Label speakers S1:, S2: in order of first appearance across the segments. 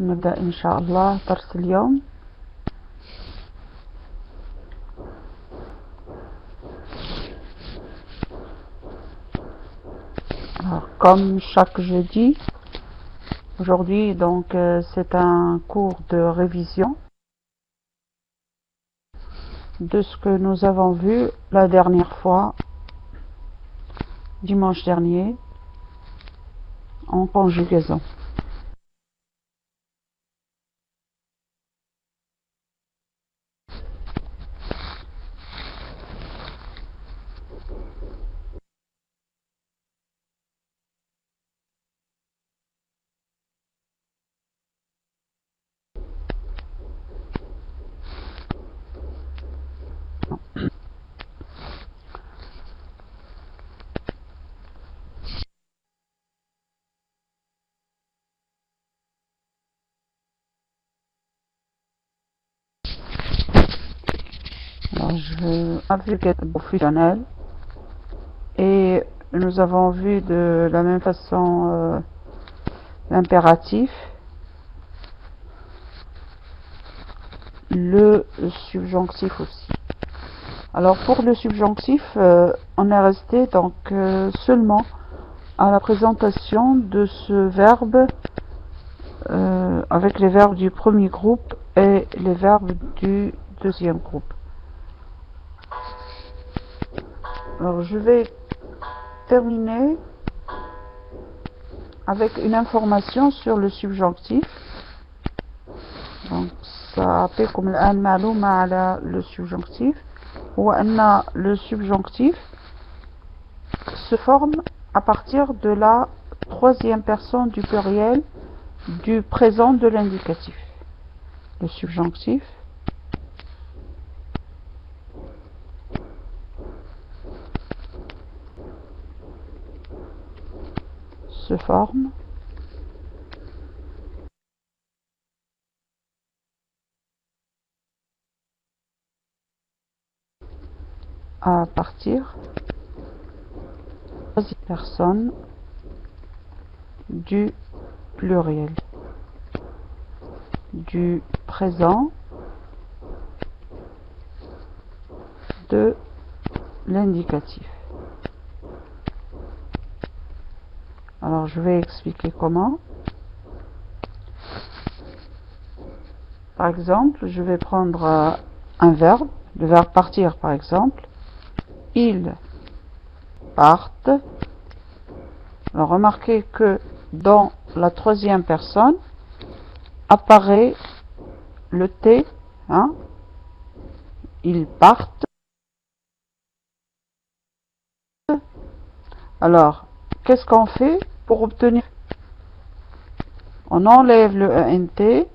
S1: نبدأ إن شاء الله درس اليوم. Alors, comme chaque jeudi, aujourd'hui donc c'est un cours de révision de ce que nous avons vu la dernière fois, dimanche dernier, en conjugaison. Alors, je vais vu au fusionnel et nous avons vu de la même façon l'impératif, le subjonctif aussi. Alors pour le subjonctif, on est resté donc seulement à la présentation de ce verbe avec les verbes du premier groupe et les verbes du deuxième groupe. Alors je vais terminer avec une information sur le subjonctif. Donc ça fait comme le subjonctif, ou le subjonctif se forme à partir de la troisième personne du pluriel du présent de l'indicatif. Le subjonctif se forme à partir de la troisième personne du pluriel du présent de l'indicatif. Alors je vais expliquer comment. Par exemple, je vais prendre un verbe, le verbe partir par exemple. Ils partent. Alors remarquez que dans la troisième personne apparaît le T, hein? Ils partent. Alors, qu'est-ce qu'on fait pour obtenir? On enlève le ENT,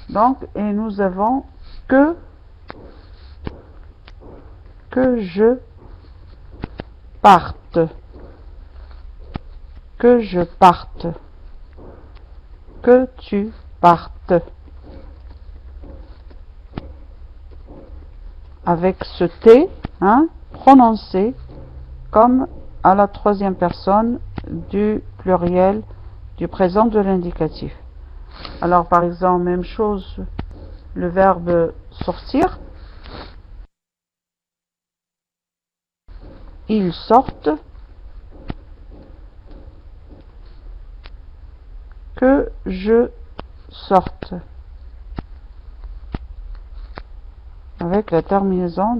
S1: donc, et nous avons que je parte, que je parte, que tu partes. Avec ce T, hein, prononcé comme à la troisième personne du pluriel du présent de l'indicatif. Alors par exemple, même chose, le verbe sortir. Ils sortent. Que je sorte. Avec la terminaison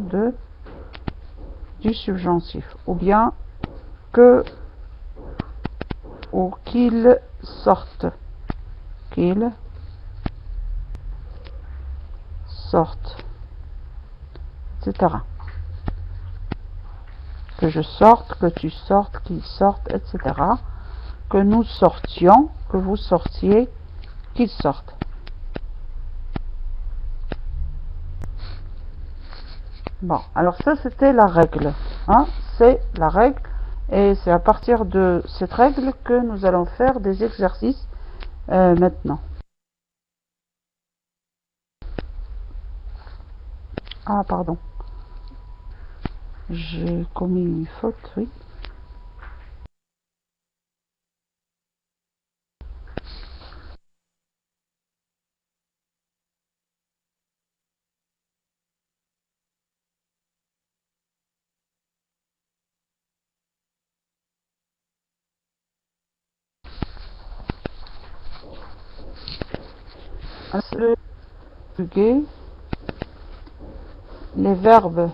S1: du subjonctif. Ou bien que ou qu'ils sortent. Qu'ils sortent. Etc. Que je sorte, que tu sortes, qu'ils sortent, etc. Que nous sortions, que vous sortiez, qu'ils sortent. Bon, alors ça c'était la règle, hein, c'est la règle, et c'est à partir de cette règle que nous allons faire des exercices maintenant. Ah pardon, j'ai commis une faute, oui. Les verbes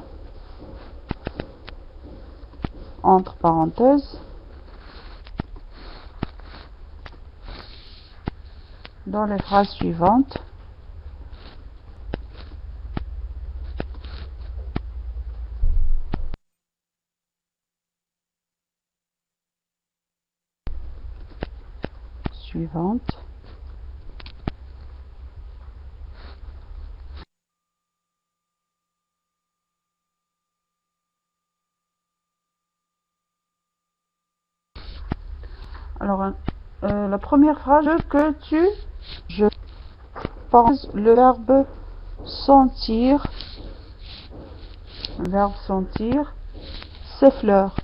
S1: entre parenthèses dans les phrases suivantes. Alors, la première phrase, je pense le verbe sentir, ces fleurs.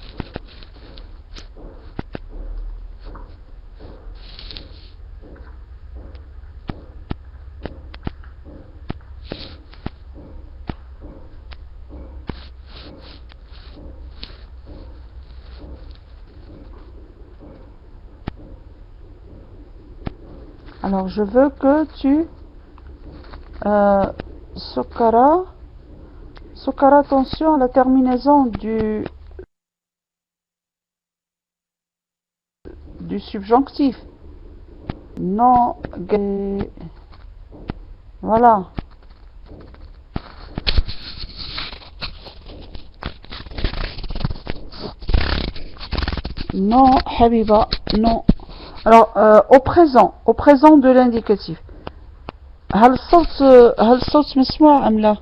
S1: Alors, je veux que tu... Sokara, attention à la terminaison du subjonctif. Non, voilà. Non, Habiba, non. Alors, au présent de l'indicatif. هل الصوت مسموع أم لا؟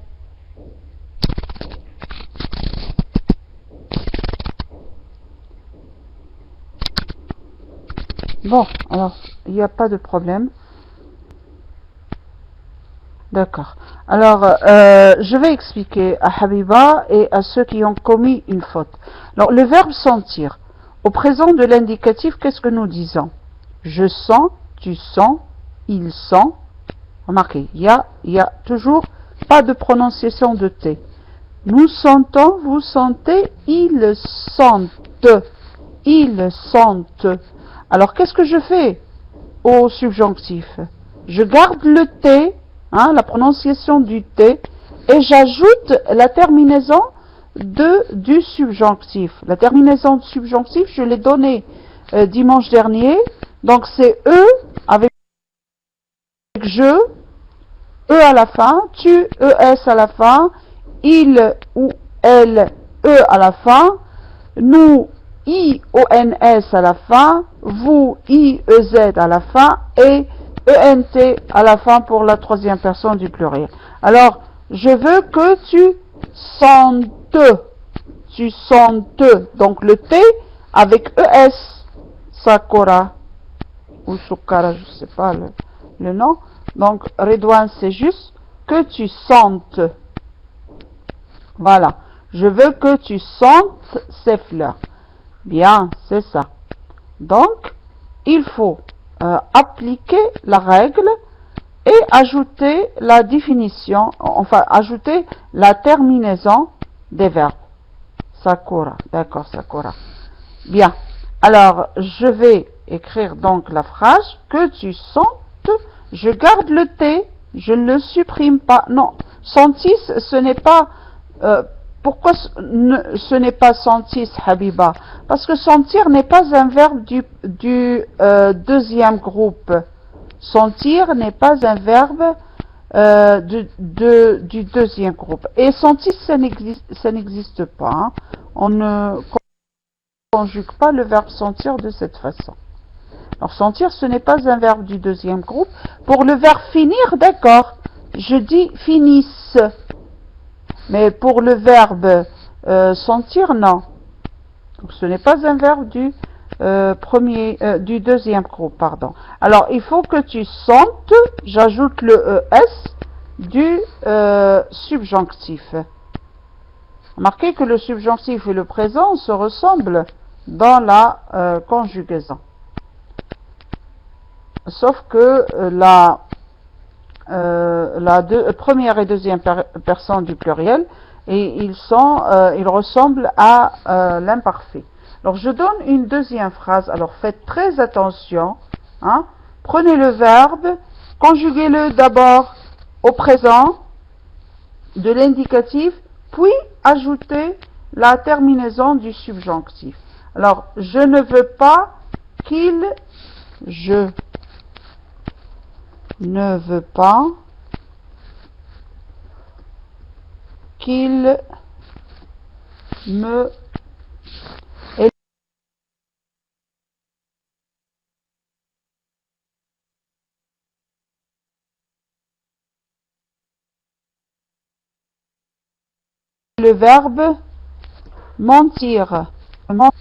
S1: Bon, alors, il n'y a pas de problème. D'accord. Alors, je vais expliquer à Habiba et à ceux qui ont commis une faute. Alors, le verbe sentir. Au présent de l'indicatif, qu'est-ce que nous disons? Je sens, tu sens, il sent. Remarquez, il y a toujours pas de prononciation de T. Nous sentons, vous sentez, ils sentent. Ils sentent. Alors, qu'est-ce que je fais au subjonctif? Je garde le T, la prononciation du T, et j'ajoute la terminaison du subjonctif. La terminaison du subjonctif, je l'ai donnée dimanche dernier. Donc, c'est eux avec je, E à la fin, tu, ES à la fin, il ou elle, E à la fin, nous, I-O-N-S à la fin, vous, I-E-Z à la fin, et E-N-T à la fin pour la troisième personne du pluriel. Alors, je veux que tu sentes, donc le T avec ES, Sakura, ou Sukara, je sais pas le nom. Donc, Redouane, c'est juste que tu sentes. Voilà. Je veux que tu sentes ces fleurs. Bien, c'est ça. Donc, il faut appliquer la règle et ajouter la définition, enfin, ajouter la terminaison des verbes. Sakura. D'accord, Sakura. Bien. Alors, je vais écrire donc la phrase que tu sentes. Je garde le T, je ne le supprime pas. Non, sentis, ce n'est pas... pourquoi ce n'est pas sentis, Habiba? Parce que sentir n'est pas un verbe du deuxième groupe. Sentir n'est pas un verbe du deuxième groupe. Et sentis, ça n'existe pas. Hein. On ne conjugue pas le verbe sentir de cette façon. Alors, sentir, ce n'est pas un verbe du deuxième groupe. Pour le verbe finir, d'accord, je dis finisse. Mais pour le verbe sentir, non. Donc, ce n'est pas un verbe du deuxième groupe, pardon. Alors, il faut que tu sentes, j'ajoute le ES du subjonctif. Remarquez que le subjonctif et le présent se ressemblent dans la conjugaison. Sauf que la première et deuxième personne du pluriel, et ils ressemblent à l'imparfait. Alors, je donne une deuxième phrase. Alors, faites très attention. Hein. Prenez le verbe conjuguez-le d'abord au présent de l'indicatif, puis ajoutez la terminaison du subjonctif. Alors, je ne veux pas qu'il, je ne veux pas qu'il me... Et le verbe mentir. Alors,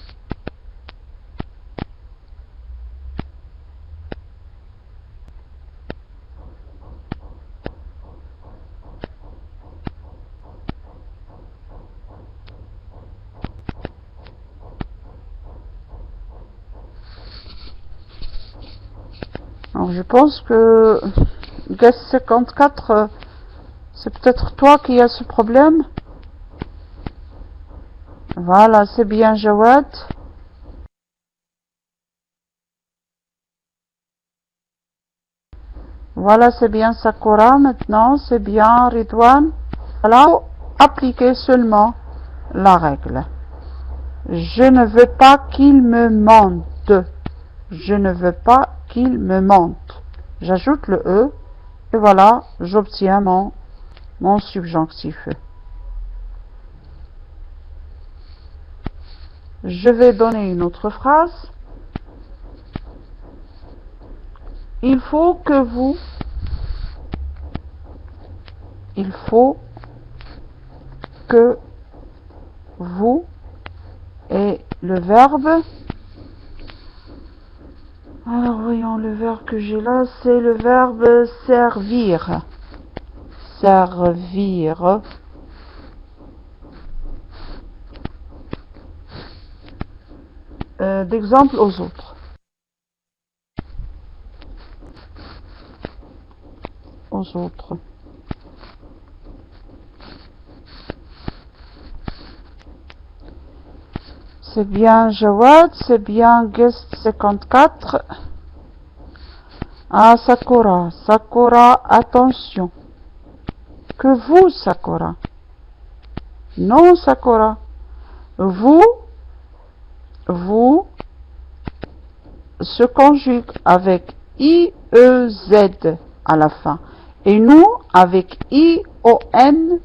S1: je pense que Guest 54, c'est peut-être toi qui as ce problème. Voilà, c'est bien Jawad. Voilà, c'est bien Sakura maintenant, c'est bien Ridwan. Voilà, appliquez seulement la règle. Je ne veux pas qu'il me mente. Je ne veux pas qu'il me mente. J'ajoute le E et voilà, j'obtiens mon subjonctif. Je vais donner une autre phrase. Il faut que vous et le verbe. Alors voyons le verbe que j'ai là, c'est le verbe servir. Servir. D'exemple aux autres. Aux autres. C'est bien Jawad, c'est bien Guest 54. Ah, Sakura. Sakura, attention. Que vous, Sakura. Non, Sakura. Vous se conjugue avec IEZ à la fin. Et nous avec IONS.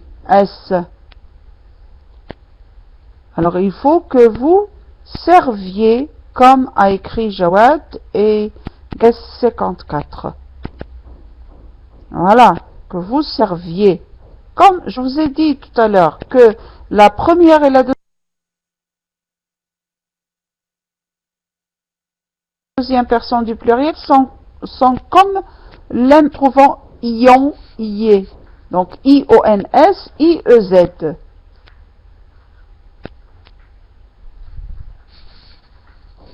S1: Alors il faut que vous serviez comme a écrit Jawad et Guest 54. Voilà, que vous serviez. Comme je vous ai dit tout à l'heure que la première et la deuxième personne du pluriel sont comme l'improuvant ion, ié. Donc IONS, IEZ.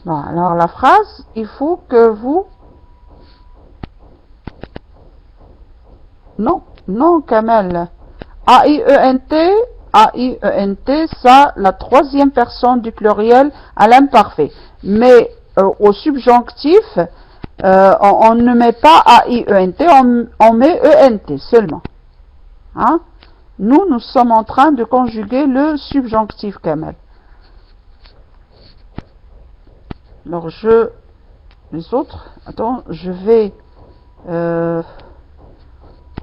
S1: Bon, alors la phrase, il faut que vous... Non, Kamel. AIENT, ça, la troisième personne du pluriel à l'imparfait. Mais au subjonctif, on ne met pas AIENT, on met ENT seulement. Hein? Nous sommes en train de conjuguer le subjonctif Kamel. Alors les autres, attends, je vais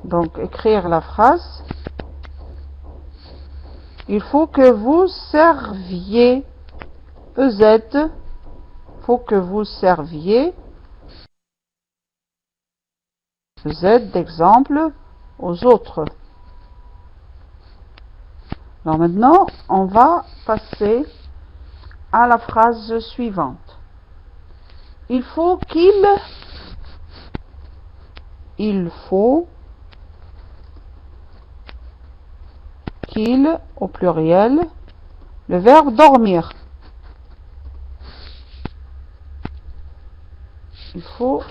S1: donc écrire la phrase. Il faut que vous serviez, EZ, faut que vous serviez, EZ d'exemple, aux autres. Alors maintenant, on va passer à la phrase suivante. Il faut qu'il au pluriel, le verbe dormir. Il faut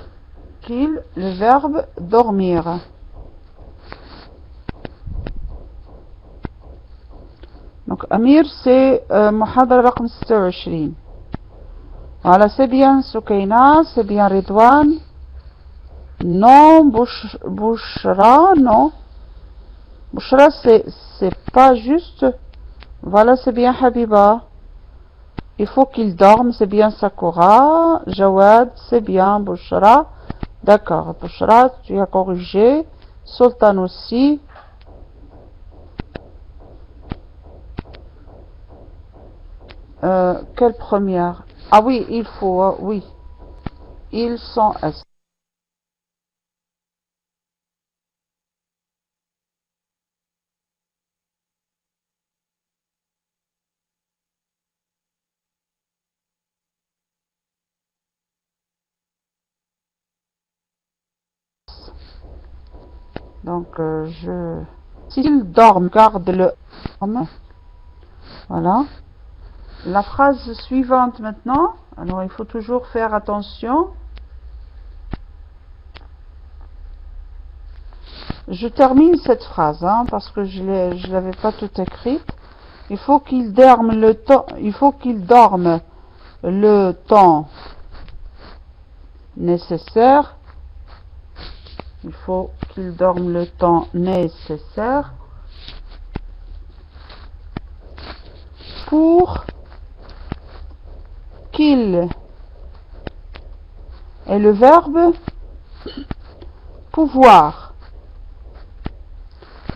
S1: qu'il, le verbe dormir. Donc Amir, c'est Muhadara raqm 26. Voilà, c'est bien Soukaina, c'est bien Ridwan. Non, Bouchra, non. Bouchra, c'est pas juste. Voilà, c'est bien Habiba. Il faut qu'il dorme, c'est bien Sakura. Jawad, c'est bien Bouchra. D'accord, Bouchra, tu as corrigé. Sultan aussi. Quelle première? Ah oui, il faut, oui. Ils sont S. Donc, s'ils dorment, garde-le. Voilà. La phrase suivante maintenant. Alors, il faut toujours faire attention. Je termine cette phrase, hein, parce que je ne l'avais pas tout écrite. Il faut qu'il dorme le temps. Il faut qu'il dorme le temps nécessaire. Il faut qu'il dorme le temps nécessaire pour qu'il est le verbe pouvoir.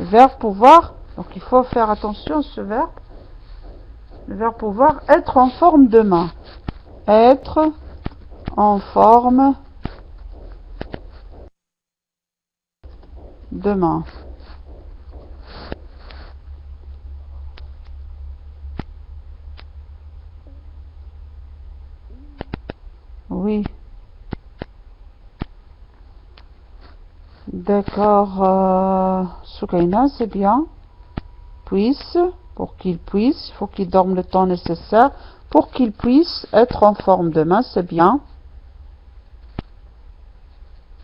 S1: Le verbe pouvoir, donc il faut faire attention à ce verbe. Le verbe pouvoir, être en forme de main. Être en forme de main. Oui. D'accord, Soukaina, c'est bien. Puisse, pour qu'il puisse, il faut qu'il dorme le temps nécessaire pour qu'il puisse être en forme de main, c'est bien.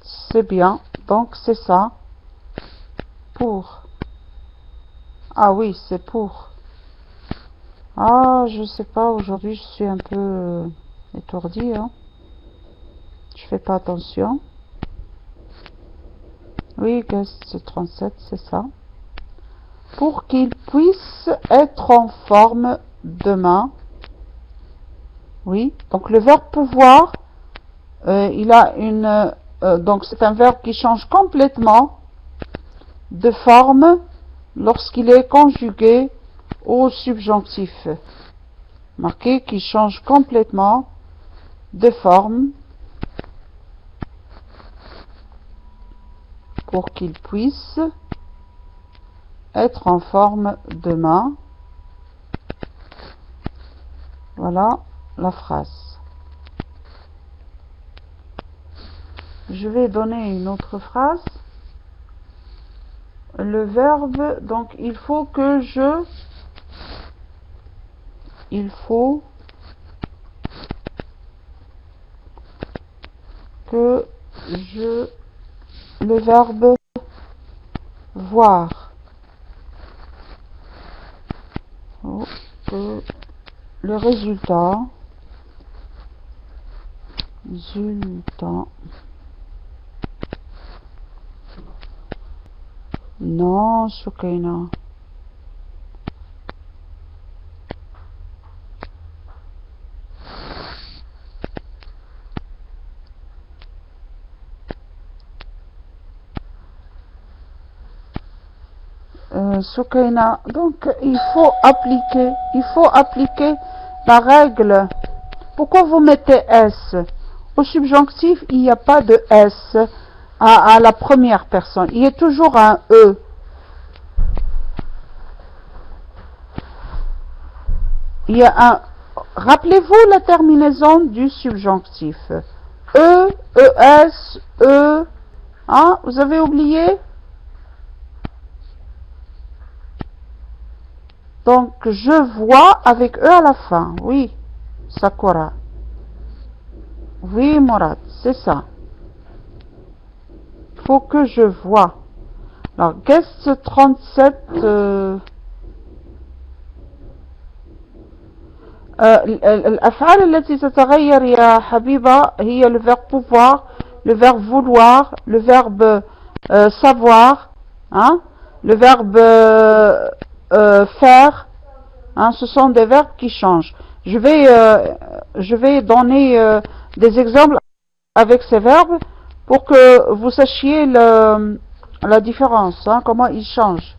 S1: C'est bien, donc c'est ça. Pour. Ah oui, c'est pour. Ah, je sais pas, aujourd'hui je suis un peu étourdie, hein. Je fais pas attention. Oui, guest 37, c'est ça. Pour qu'il puisse être en forme demain. Oui, donc le verbe pouvoir, il a une... donc c'est un verbe qui change complètement de forme lorsqu'il est conjugué au subjonctif. Marqué qu'il change complètement de forme pour qu'il puisse être en forme demain. Voilà la phrase. Je vais donner une autre phrase. Le verbe, donc il faut que je... Il faut que je... Le verbe voir. Oh, que le résultat. Non, Soukaina. Soukaina, donc il faut appliquer la règle. Pourquoi vous mettez S? Au subjonctif, il n'y a pas de S à la première personne. Il y a toujours un E. Il y a un... Rappelez-vous la terminaison du subjonctif. E, ES, E. Hein? Vous avez oublié? Donc, je vois avec E à la fin. Oui, Sakura. Oui, Mourad, c'est ça. Il faut que je vois. Alors, guest 37... الأفعال التي تتغير يا حبيبة هي le verbe pouvoir le verbe vouloir, le verbe savoir, hein, le verbe faire, hein, ce sont des verbes qui changent. Je vais donner des exemples avec ces verbes pour que vous sachiez la différence, hein, comment ils changent.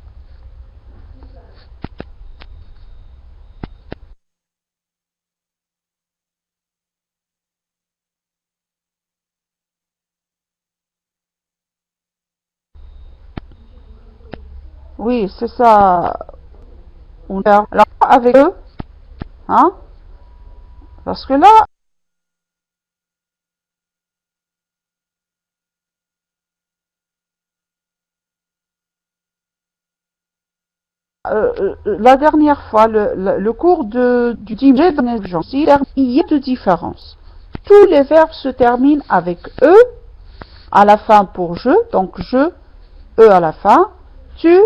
S1: Oui, c'est ça. Alors, avec eux, hein, parce que là, la dernière fois, le cours du dimanche, il y a de différence. Tous les verbes se terminent avec E à la fin pour je, donc je, E à la fin, tu,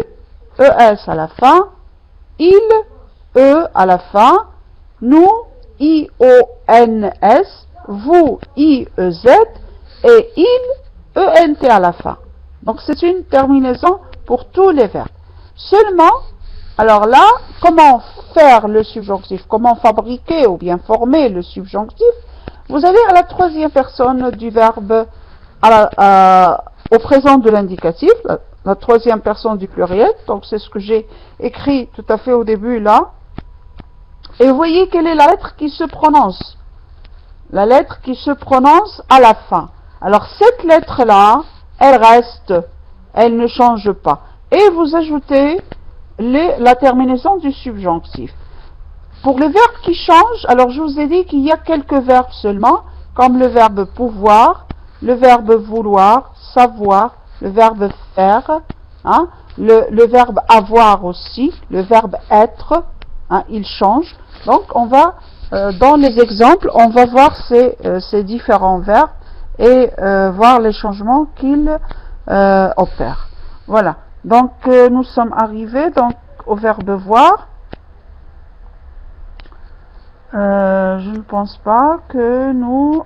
S1: ES à la fin, il, E à la fin, nous, IONS, vous, IEZ, et il, ENT à la fin. Donc c'est une terminaison pour tous les verbes. Seulement, alors là, comment faire le subjonctif, comment fabriquer ou bien former le subjonctif? Vous allez à la troisième personne du verbe au présent de l'indicatif, la troisième personne du pluriel, donc c'est ce que j'ai écrit tout à fait au début là. Et vous voyez quelle est la lettre qui se prononce. La lettre qui se prononce à la fin. Alors cette lettre-là, elle reste, elle ne change pas. Et vous ajoutez la terminaison du subjonctif. Pour les verbes qui changent, alors je vous ai dit qu'il y a quelques verbes seulement, comme le verbe pouvoir, le verbe vouloir, savoir, le verbe faire, hein, le verbe avoir aussi, le verbe être, hein, il change. Donc on va, dans les exemples, on va voir ces différents verbes et voir les changements qu'ils opèrent. Voilà, donc nous sommes arrivés donc, au verbe voir. Je ne pense pas que nous...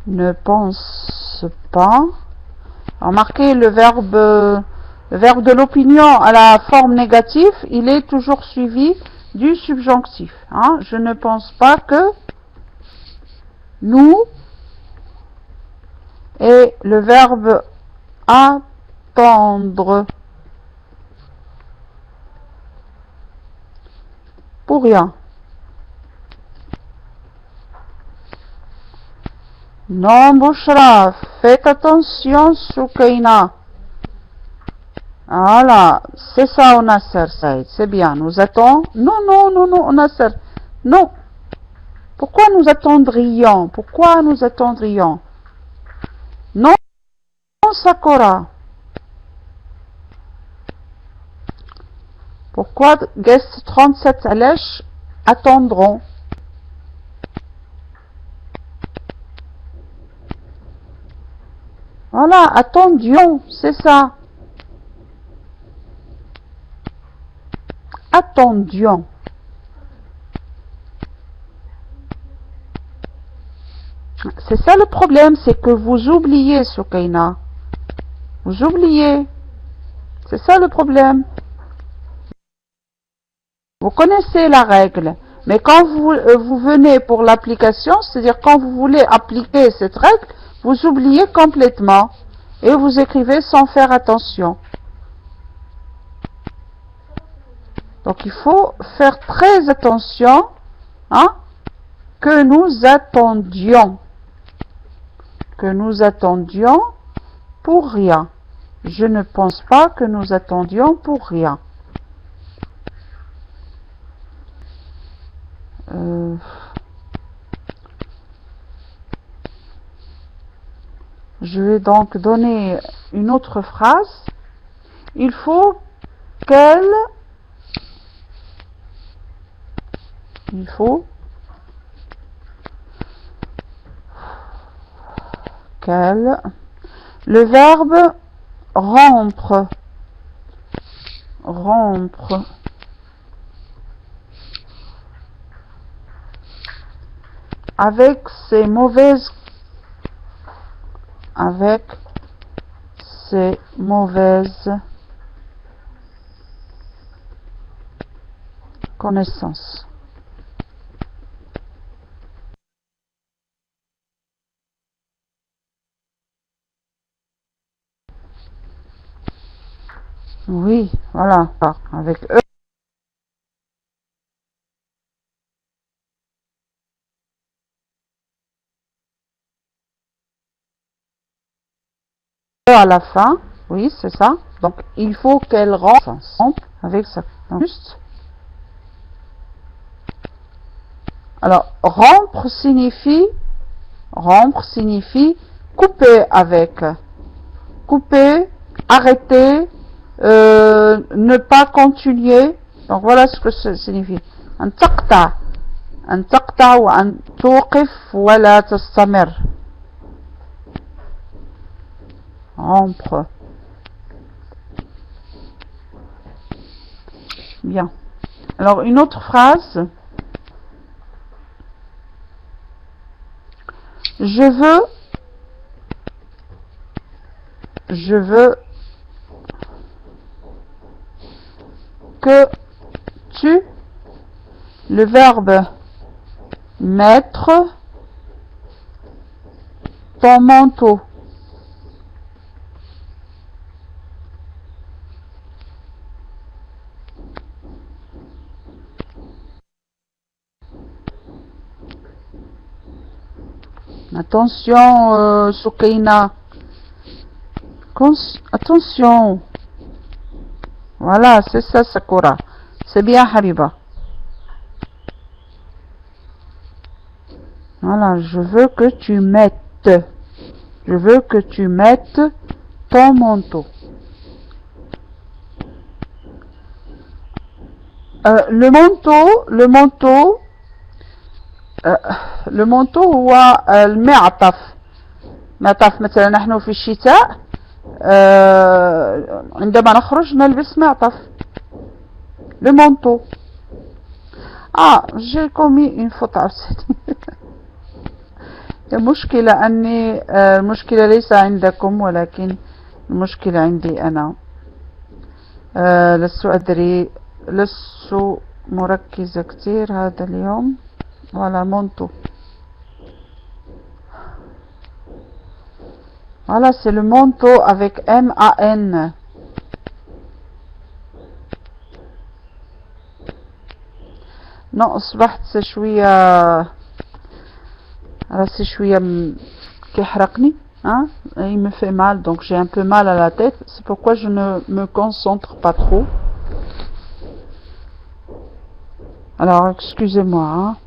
S1: ne pense pas. Remarquez le verbe de l'opinion à la forme négative, il est toujours suivi du subjonctif. Hein. Je ne pense pas que nous et le verbe attendre pour rien. Non, Bouchra, faites attention, Soukaina. Voilà, c'est ça, Nasser, Saïd, c'est bien. Nous attendons. Non, non, non, non, Nasser. Non. Pourquoi nous attendrions? Pourquoi nous attendrions? Non, Sakura. Pourquoi guest 37 Alèche attendront? Voilà, attendions, c'est ça. Attendions. C'est ça le problème, c'est que vous oubliez, Soukaina. Vous oubliez. C'est ça le problème. Vous connaissez la règle, mais quand vous venez pour l'application, c'est-à-dire quand vous voulez appliquer cette règle, vous oubliez complètement et vous écrivez sans faire attention. Donc il faut faire très attention, hein, que nous attendions. Que nous attendions pour rien. Je ne pense pas que nous attendions pour rien. Je vais donc donner une autre phrase. Il faut qu'elle... Il faut qu'elle... Le verbe rompre. rompre. Avec ses mauvaises connaissances. Oui, voilà, avec eux. À la fin, oui, c'est ça. Donc, il faut qu'elle rompe avec ça. Juste. Alors, rompre signifie couper avec. Couper, arrêter, ne pas continuer. Donc, voilà ce que ça signifie. Un taqta. Un taqta ou un توقف ولا تستمر. Rompre. Bien. Alors, une autre phrase. Je veux que tu, le verbe mettre, ton manteau. Attention, Soukaina. Attention. Voilà, c'est ça, Sakura. C'est bien, Hariba. Voilà, je veux que tu mettes. Je veux que tu mettes ton manteau. Le manteau هو المعطف. معطف مثلا نحن في الشتاء عندما نخرج نلبس معطف. Le manteau. Ah, j'ai commis une faute عرفتي. المشكلة أني المشكلة ليس عندكم ولكن المشكلة عندي أنا. لست أدري، لست مركزة كتير هذا اليوم. Voilà, manteau. Voilà, c'est le manteau avec M-A-N. Non, أصبحت شوية راسي شوية كيحرقني. Hein? Il me fait mal, donc j'ai un peu mal à la tête. C'est pourquoi je ne me concentre pas trop. Alors, excusez-moi. Hein?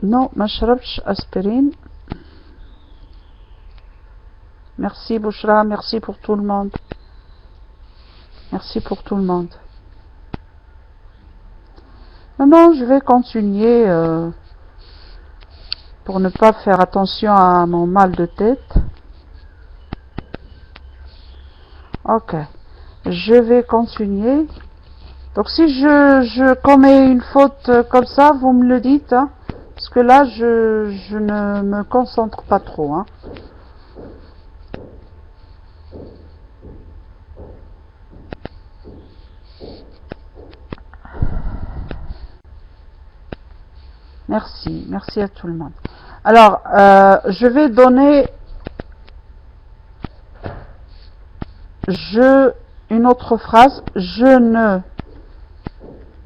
S1: Non, ما شربتش aspirine. Merci Bouchra, merci pour tout le monde. Merci pour tout le monde. Maintenant, je vais continuer pour ne pas faire attention à mon mal de tête. Ok, je vais continuer. Donc si je commets une faute comme ça, vous me le dites. Hein, parce que là, je ne me concentre pas trop. Hein. Merci, merci à tout le monde. Alors, je vais donner une autre phrase. Je ne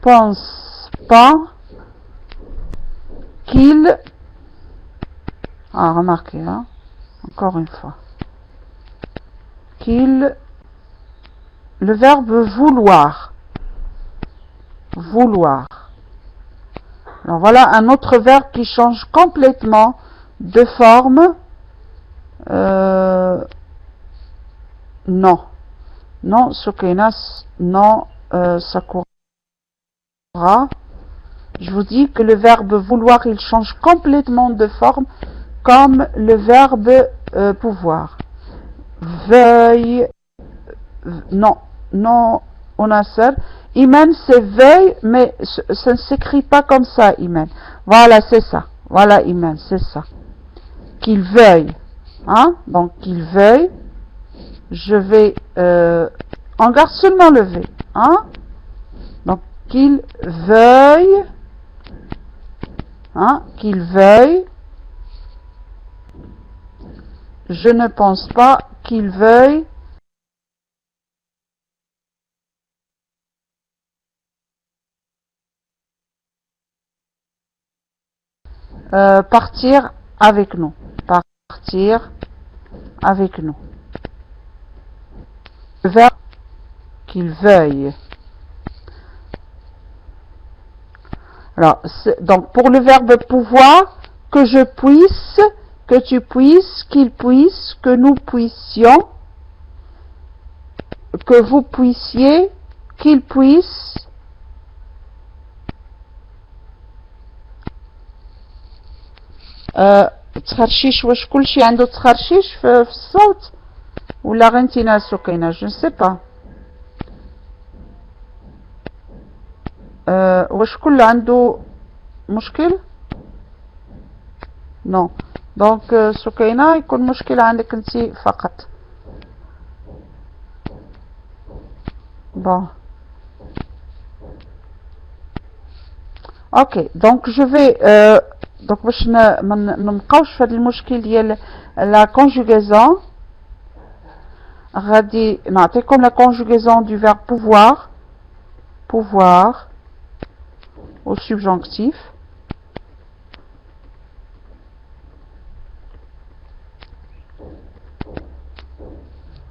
S1: pense pas qu'il... Ah, remarquez, hein, encore une fois. Qu'il... Le verbe vouloir. Vouloir. Alors voilà un autre verbe qui change complètement de forme. Non. Non, Soukenas, non, Sakura. Je vous dis que le verbe vouloir, il change complètement de forme comme le verbe pouvoir. veuille, non, non, on a seul. Iman, c'est veuille, mais ça ne s'écrit pas comme ça, Iman. Voilà, c'est ça. Voilà, Iman, c'est ça. Qu'il veuille. Hein? Donc, qu'il veuille. Je vais... on garde seulement le V. Hein? Donc, qu'il veuille. Hein? Qu'il veuille. Je ne pense pas qu'il veuille partir avec nous. Partir avec nous. Le verbe qu'il veuille. Alors, donc pour le verbe pouvoir, que je puisse, que tu puisses, qu'il puisse, que nous puissions, que vous puissiez, qu'il puisse. تخرشيش واش كلشي عنده تخرشيش في الصوت ولا غير انت ناس وكاينه جو نسي با واش كل عنده مشكل نو دونك سكينه يكون مشكل عندك انت فقط bon ok donc je vais donc باش ما نبقاوش في هذا المشكل ديال la conjugaison غادي نعطيكم la conjugaison du verbe pouvoir pouvoir au subjonctif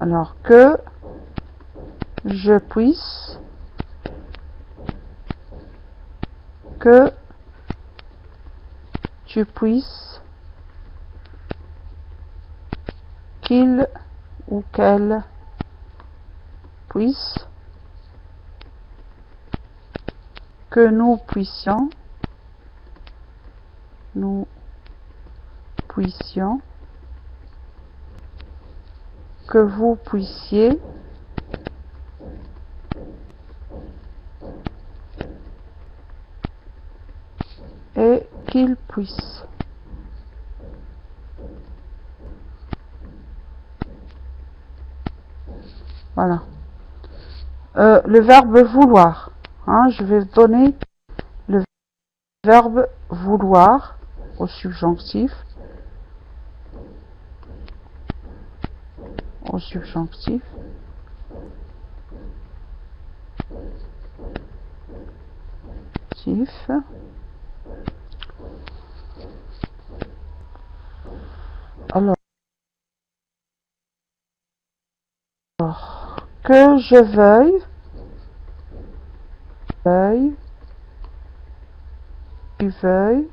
S1: alors que je puisse que tu puisses qu'il ou qu'elle puisse que nous puissions que vous puissiez et qu'il puisse. Voilà. Le verbe vouloir. Hein, je vais donner le verbe vouloir au subjonctif. Au subjonctif. Alors, que je veuille, tu veuilles,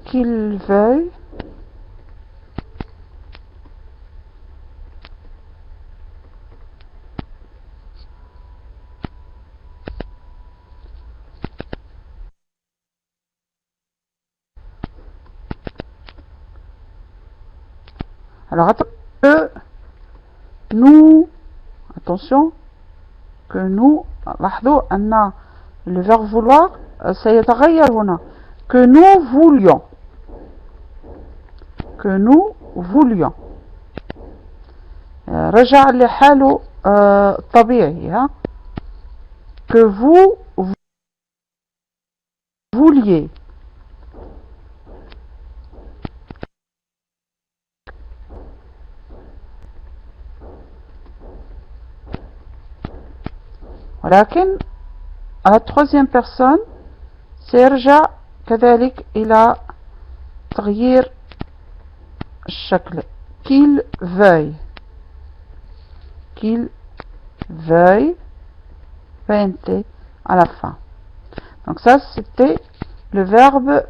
S1: qu'il veuille, alors que nous, attention, que nous, لاحظوا أن le verbe vouloir سيتغير هنا, que nous voulions, que nous voulions, رجع لحاله طبيعي, ها, que vous vouliez, ولكن à la troisième personne سيرجع كذلك إلى تغيير الشكل qu'il veuille. Qu'il veuille. VNT à la fin. Donc ça, c'était le verbe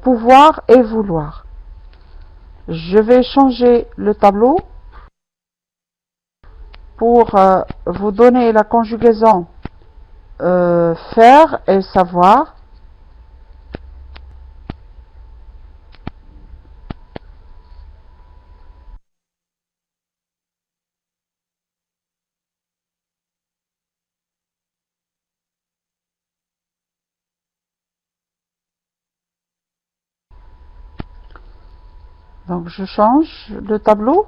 S1: pouvoir et vouloir. Je vais changer le tableau pour vous donner la conjugaison faire et savoir. Donc je change le tableau.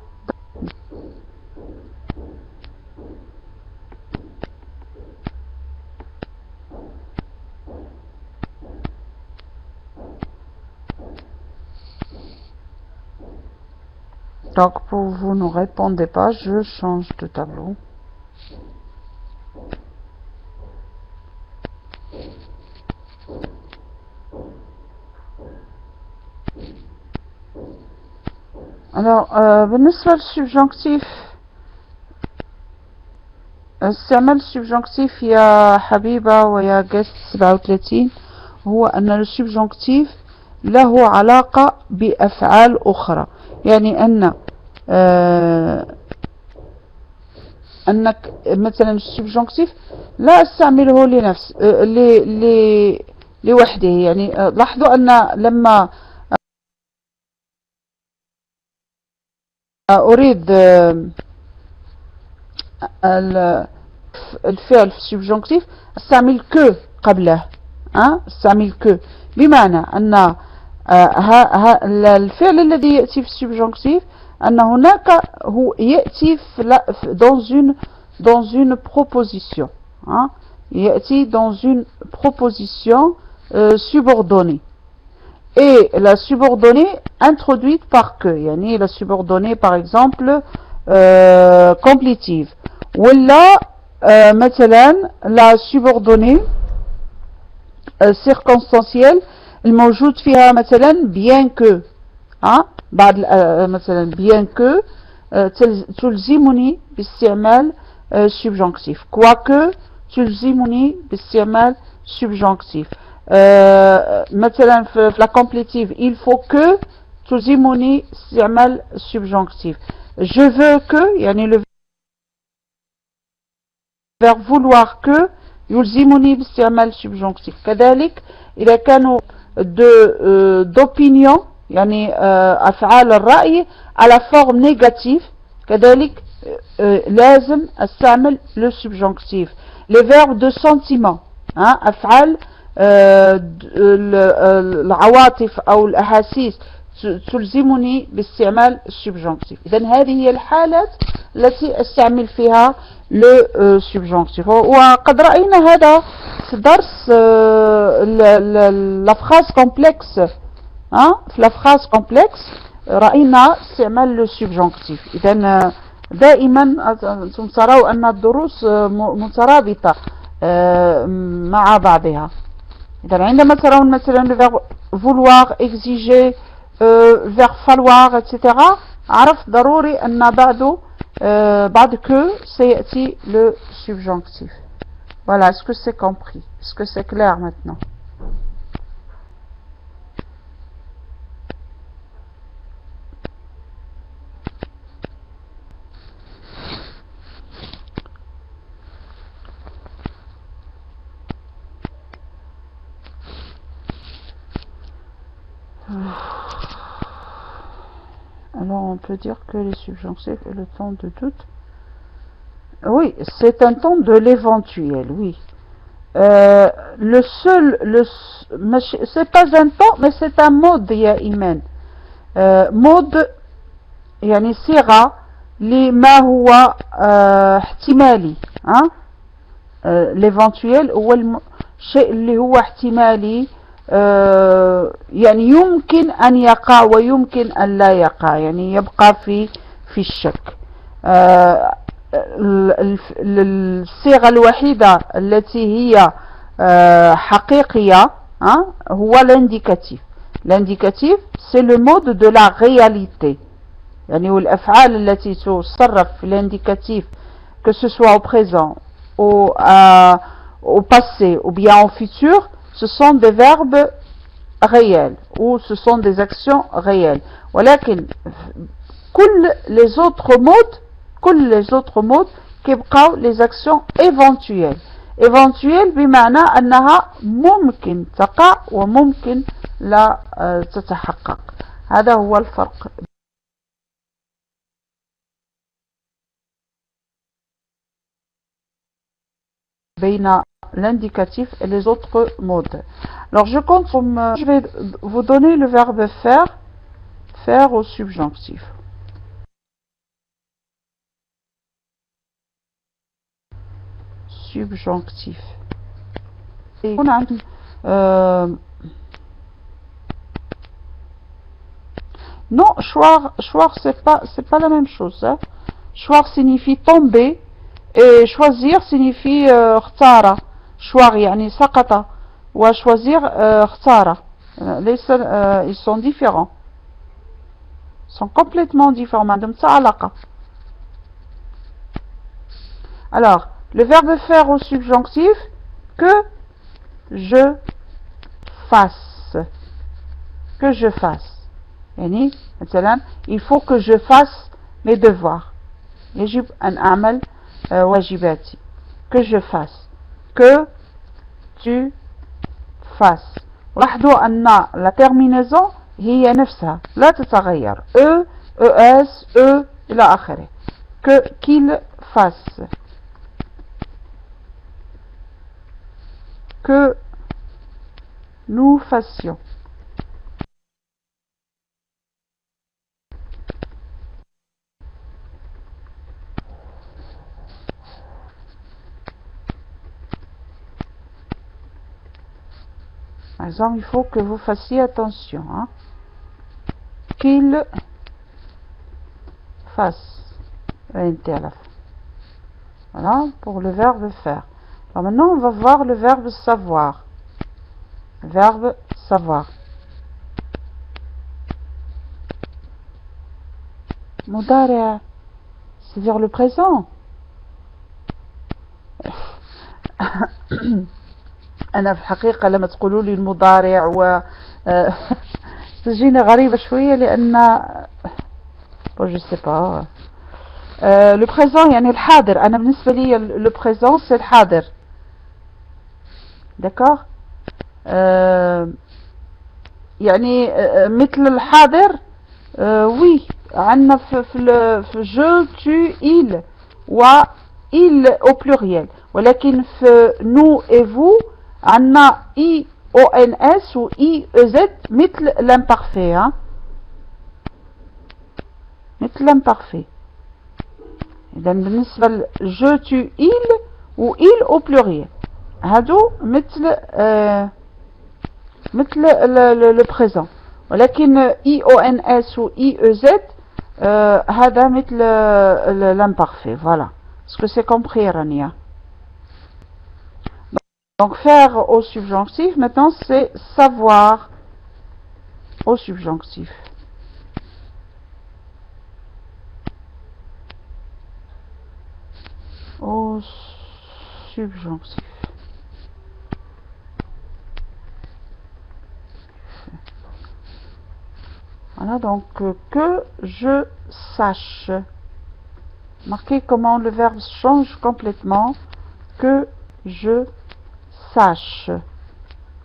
S1: Donc pour vous ne répondez pas, je change de tableau. Alors بالنسبة للسبجونكتيف استعمال السبجونكتيف يا حبيبة ويا جست 37 هو أن السبجونكتيف له علاقة بأفعال أخرى. يعني أن أنك مثلا السبجونكتيف لا استعمله لنفس لوحده. يعني لاحظوا أن لما أريد الفعل في السبجونكتيف استعمل كو قبله. استعمل كو بمعنى أن الفعل الذي يأتي في السبجونكتيف أن هناك هو يأتي dans une proposition. يأتي dans une proposition subordonnée. Et la subordonnée introduite par que. يعني la subordonnée par exemple complétive. ولا مثلا la subordonnée circonstancielle الموجود فيها مثلا bien que. بعد مثلا bien que تلزمني باستعمال subjonctif. quoique تلزمني باستعمال subjonctif. مثلا في la complétive il faut que تلزمني باستعمال subjonctif. je veux que يعني le verbe vouloir que يلزمني باستعمال subjonctif. كذلك إذا كانوا d'opinion يعني أفعال الرأي على forme négative كذلك لازم استعمل le subjonctif. les verbes de sentiment أفعال العواطف أو الأحاسيس تلزمني باستعمال subjonctif. إذن هذه هي الحالات التي استعمل فيها le subjonctif. وقد رأينا هذا في درس la phrase complexe. في la phrase complexe رأينا استعمال le subjonctif. إذن دائما أنتم تروا أن الدروس مترابطة مع بعضها. إذن عندما ترون مثلا le verbe vouloir, exiger, verbe falloir, etc. عرفت ضروري أن بعد que سيأتي le subjonctif. Voilà, est-ce que c'est compris? Est-ce que c'est clair maintenant? Alors on peut dire que les subjonctifs et le temps de doute. Oui, c'est un temps de l'éventuel, oui. C'est pas un temps, mais c'est un mode, يا إيمان. mode يعني صيغة لما هو احتمالي. l'éventuel هو الشيء اللي هو احتمالي. يعني يمكن أن يقع ويمكن أن لا يقع. يعني يبقى في الشك. الصيغة الوحيدة التي هي حقيقية هو l'indicatif. L'indicatif c'est le mode de la réalité. يعني والأفعال التي تصرف في l'indicatif, que ce soit au présent, au passé ou bien au futur, ce sont des verbes réels ou ce sont des actions réelles. ولكن كل les autres modes كيبقاو les actions éventuelles. éventuelles بمعنى أنها ممكن تقع وممكن لا تتحقق. هذا هو الفرق بين l'indicatif et les autres modes. Alors je compte, je vais vous donner le verbe faire, faire au subjonctif. Subjonctif. Et on a non, choir c'est pas la même chose. Hein. Choir signifie tomber et choisir signifie اختار. choir يعني سقط وchoisir اختار. Ils sont différents. Ils sont complètement différents. Alors, le verbe faire au subjonctif, que je fasse. Que je fasse. يعني مثلا il faut que je fasse mes devoirs. يجب أن أعمل واجباتي. Que je fasse. Que tu fasses. لاحظوا أن la terminaison هي نفسها لا تتغير. ES, إلى آخره. Qu'il fasse. Que nous fassions. Par exemple, il faut que vous fassiez attention. Hein. Qu'il fasse. Voilà, pour le verbe faire. Alors maintenant, on va voir le verbe savoir. Verbe savoir. مضارع, c'est-à-dire le présent. أنا في الحقيقة لما تقولوا لي المضارع و تجيني غريبة شوية لأن je sais pas. Le présent يعني الحاضر. أنا بالنسبة لي le présent c'est الحاضر. d'accord. يعني مثل الحاضر oui عندنا في je, tu, il و il au pluriel. ولكن في nous et vous عندنا IONS ou IEZ مثل l'imparfait. hein. مثل l'imparfait. إذا بالنسبة ل je, tu, il و il au pluriel. هادو مثل مثل le présent. ولكن IONS ou IEZ هذا مثل l'imparfait. Voilà. Est-ce que c'est compris, Rania? Donc faire au subjonctif, maintenant c'est savoir au subjonctif. Au subjonctif. Voilà, donc que je sache. Marquez comment le verbe change complètement. Que je sache.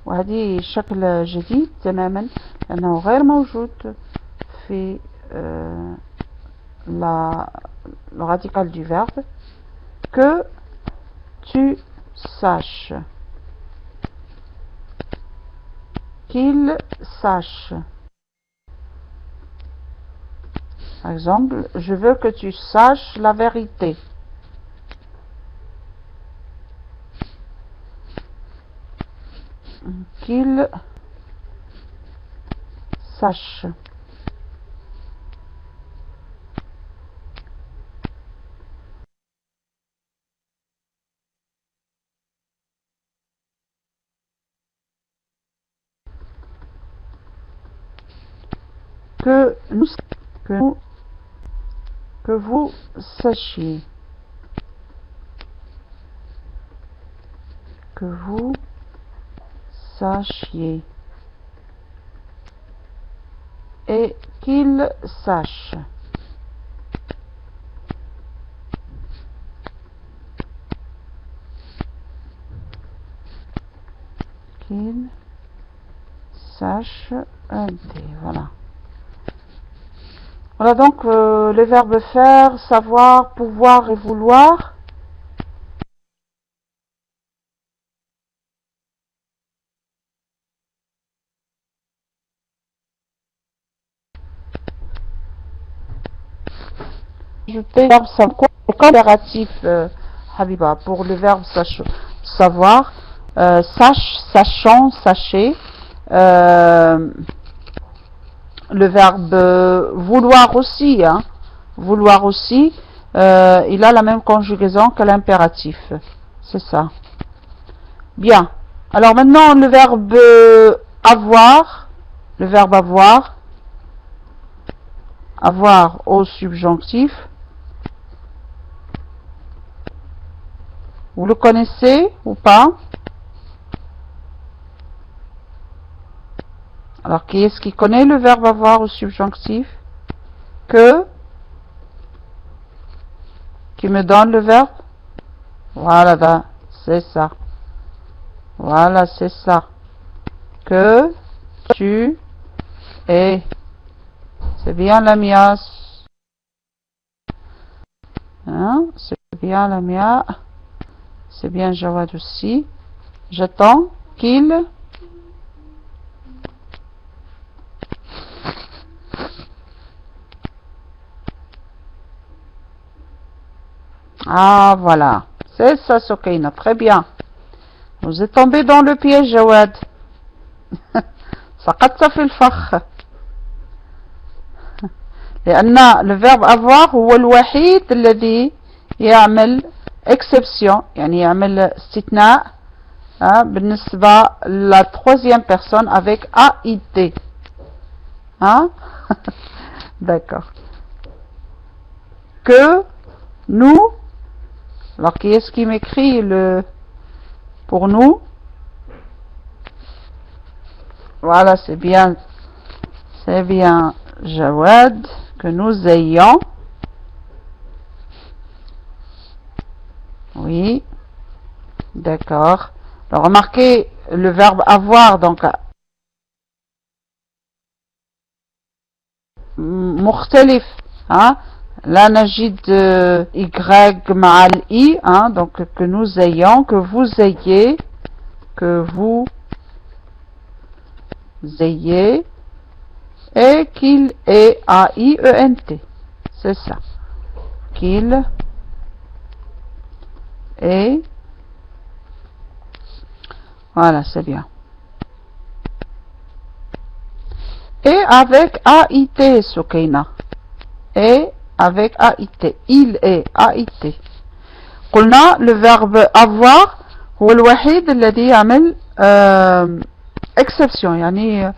S1: وهذه شكل جديد تماما لأنه غير موجود في le radical du verbe. Que tu saches. Qu'il sache. Par exemple, je veux que tu saches la vérité. Qu'il sache. Que nous que vous sachiez. Que vous sachiez. Et qu'il sache. Qu'il sache voilà. Voilà donc les verbes faire, savoir, pouvoir et vouloir. Ajouter le verbe savoir, impératif Habiba, pour le verbe savoir, sache, sachant, sachez. Le verbe vouloir aussi, hein. Vouloir aussi, il a la même conjugaison que l'impératif. C'est ça. Bien. Alors maintenant, le verbe avoir. Le verbe avoir. Avoir au subjonctif. Vous le connaissez ou pas? Alors, qui est-ce qui connaît le verbe avoir au subjonctif? Que? Qui me donne le verbe? Voilà, c'est ça. Voilà, c'est ça. Que tu es. C'est bien la mia. Hein? C'est bien la mia. C'est bien Jawad aussi. J'attends qu'il... Ah, voilà. C'est ça, Sokeina. Très bien. Vous êtes tombé dans le piège, Jawad. سقطت في الفخ. لأن le verbe avoir هو الوحيد الذي يعمل exception, يعني يعمل استثناء بالنسبة la troisième personne avec AIT. Hein? D'accord. Que nous, alors qui est-ce qui m'écrit le pour nous? Voilà, c'est bien Jawad, que nous ayons. Oui, d'accord. Alors remarquez le verbe avoir, donc مختلف, hein? Là نجد Y مع I, hein? Donc que nous ayons, que vous ayez, et qu'il ait A-I-E-N-T. C'est ça. Qu'il ait. Voilà, c'est bien. Et avec A-I-T, Soukaina. Et avec A-I-T. Il est A-I-T. قلنا le verbe avoir هو الوحيد الذي يعمل exception, يعني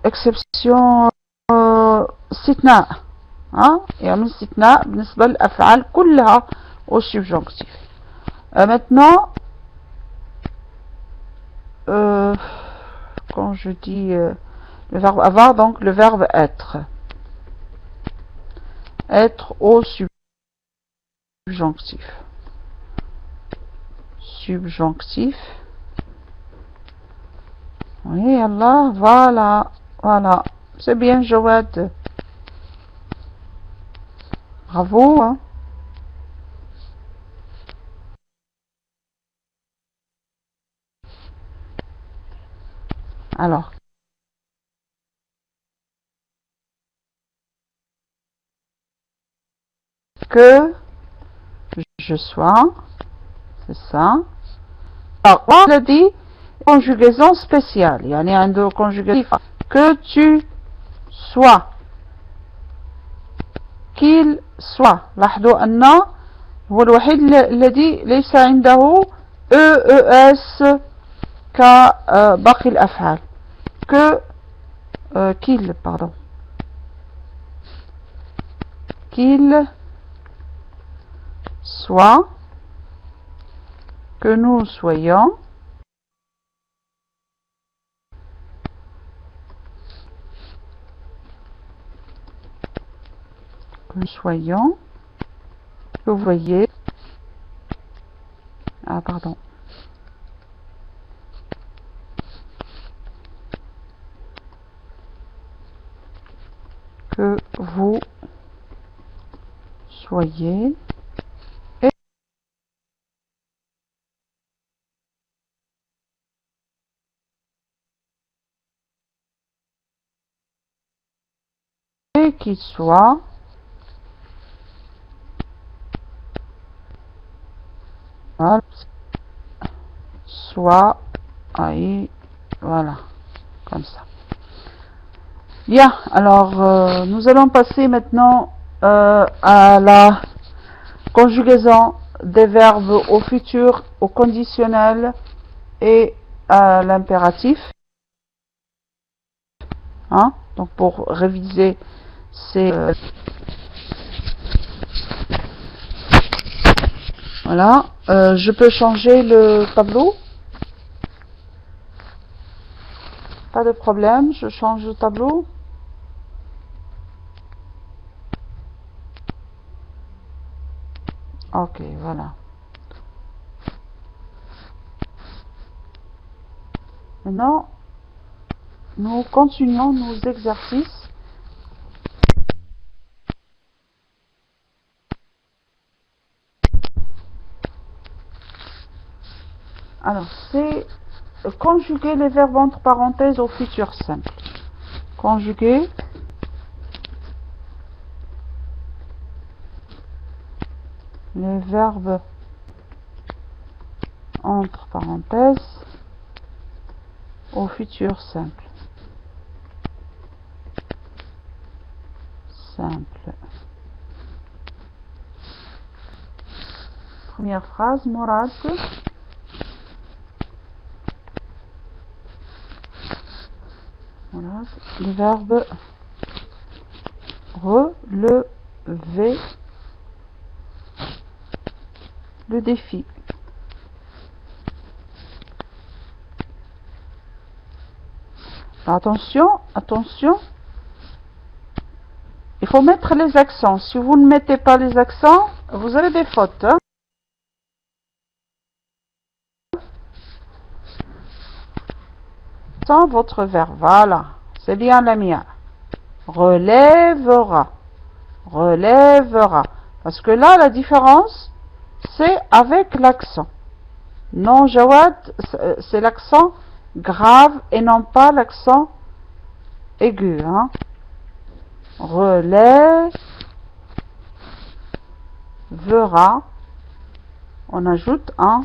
S1: exception استثناء, يعمل استثناء بالنسبة للأفعال كلها au subjonctif. Maintenant, quand je dis le verbe avoir, donc le verbe être. Être au subjonctif. Subjonctif. Oui, Allah, voilà. C'est bien, Jawad. Bravo, hein. Alors. Que je sois, c'est ça. Alors, on a dit conjugaison spéciale, il y a un conjugatif. Que tu sois, qu'il soit. لاحظوا أن هو الوحيد الذي ليس عنده EES كباقي الأفعال. Que qu'il, pardon. qu'il soit, que nous soyons, que vous voyez, ah pardon, que vous soyez et qu'il soit, voilà, soit, ahí, voilà, comme ça. Bien, alors nous allons passer maintenant à la conjugaison des verbes au futur, au conditionnel et à l'impératif. Hein? Donc pour réviser ces... voilà, je peux changer le tableau. Pas de problème, je change le tableau. Ok, voilà. Maintenant, nous continuons nos exercices. Alors, c'est conjuguer les verbes entre parenthèses au futur simple. Conjuguer les verbes entre parenthèses au futur simple. Simple. Première phrase, Mourad. Voilà, le verbe relever le défi. Attention, attention. Il faut mettre les accents. Si vous ne mettez pas les accents, vous avez des fautes. Hein? Sans votre verbe, voilà. C'est bien la mienne. Relèvera. Relèvera. Parce que là, la différence, c'est avec l'accent. Non, Jawad, c'est l'accent grave et non pas l'accent aigu. Hein? Relèvera. On ajoute un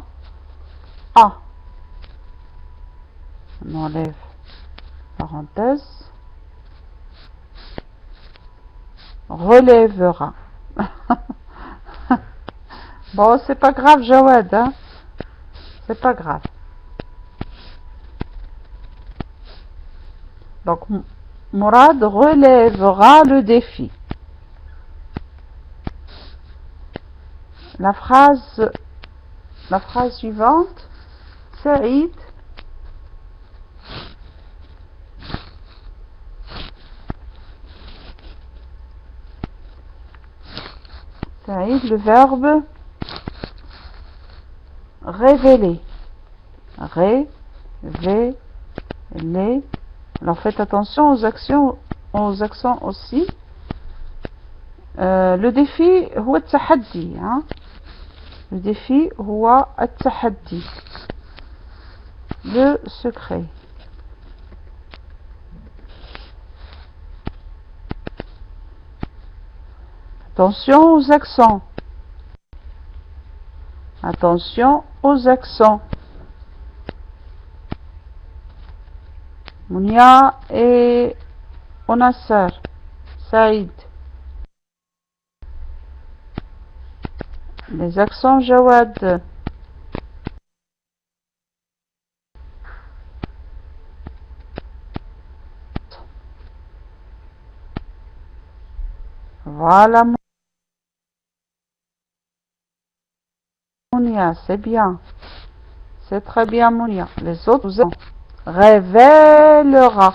S1: A. On enlève parenthèse. Relèvera. Bon, c'est pas grave, Jawad. Hein? C'est pas grave. Donc, Mourad relèvera le défi. La phrase suivante, Saïd le verbe révéler. Révéler. Alors faites attention aux accents aussi. Le défi, هو التحدي. Hein? Le défi, هو التحدي. Le secret. Attention aux accents. Attention aux accents. Mounia et Onassar. Saïd. Les accents Jawad. Voilà. Mounia, c'est bien. C'est très bien, Mounia. Les autres, vous avez... Révélera.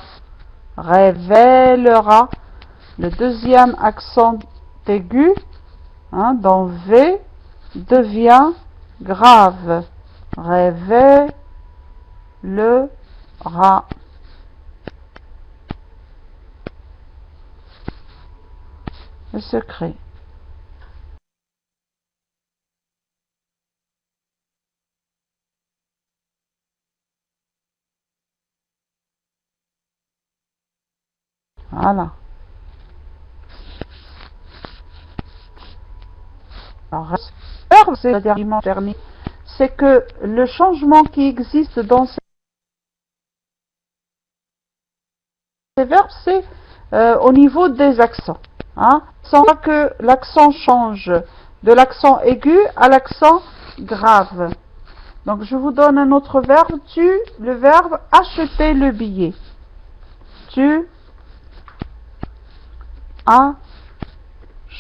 S1: Révélera. Le deuxième accent aigu, hein, dans V, devient grave. Révélera. Le secret. Voilà. Alors, c'est-à-dire c'est que le changement qui existe dans ces verbes, c'est au niveau des accents. Hein, sans que l'accent change de l'accent aigu à l'accent grave. Donc, je vous donne un autre verbe. Le verbe acheter le billet. Tu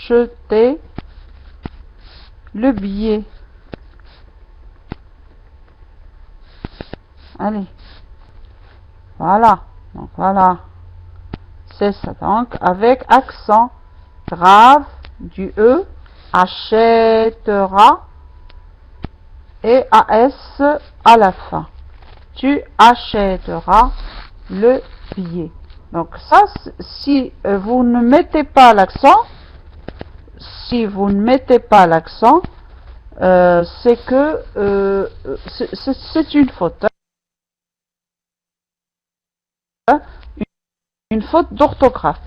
S1: acheter le billet. Allez. Voilà. Donc, voilà. C'est ça. Donc, avec accent grave du E, achètera et AS à la fin. Tu achèteras le billet. Donc ça, si vous ne mettez pas l'accent, c'est que c'est une faute. Une faute d'orthographe.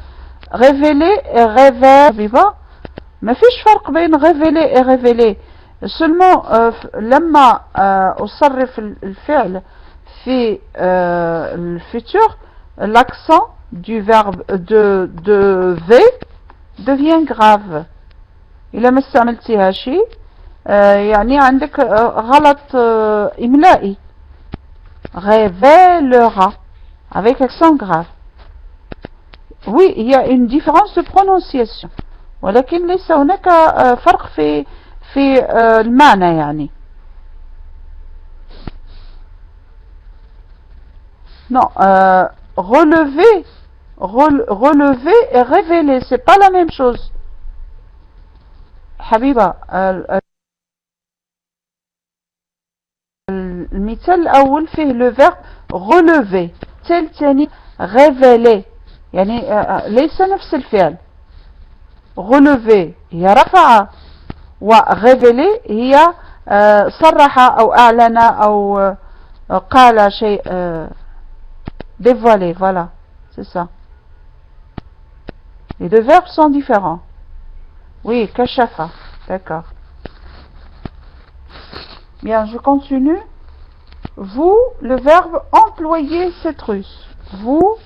S1: Révéler et révéler. ما فيش فرق بين révéler et révéler. Seulement لما أصرف الفعل في le futur, l'accent du verbe de V devient grave. إذا ما استعملتيهاش يعني عندك غلط إملائي. Révélera avec accent grave. Oui, il y a une différence de prononciation. ولكن ليس هناك فرق في المعنى يعني. Non, relever et révéler, c'est pas la même chose. حبيبة المثال الأول فيه le verbe relever. الثاني révéler. يعني ليس نفس الفعل. relever هي رفع وrévéler هي صرح أو أعلن أو قال شيء dévoilé. Voilà, c'est ça. Les deux verbes sont différents. Oui, kashafa. D'accord. Bien, je continue. Vous, le verbe employer cette ruse. Vous,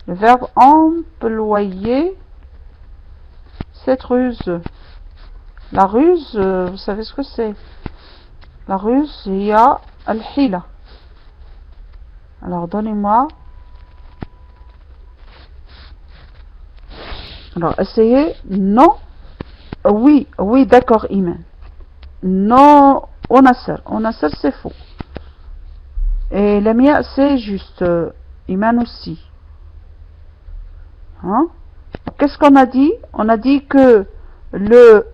S1: le verbe employer cette ruse. La ruse, vous savez ce que c'est? La ruse, il y a al-hila. Alors, donnez-moi. Alors, essayez. Non. Oui, d'accord, Iman. Non, Onasser. Onasser, c'est faux. Et la mia, c'est juste. Iman aussi. Hein? Qu'est-ce qu'on a dit? On a dit que le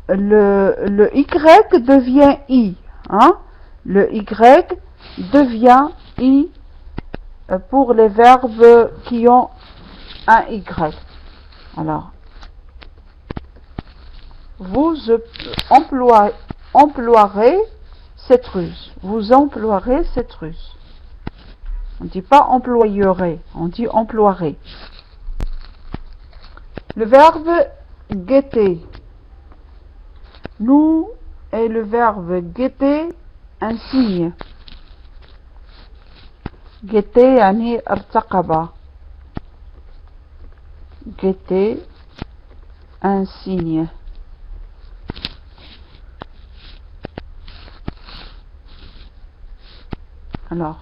S1: Y devient I. Hein? Le Y devient I pour les verbes qui ont un Y. Alors, vous emploierez cette ruse. Vous emploierez cette ruse. On ne dit pas employerez, on dit emploierez. Le verbe guetter. Nous et le verbe guetter un signe. Guetter يعني ارتقب. Guetter un signe. Alors,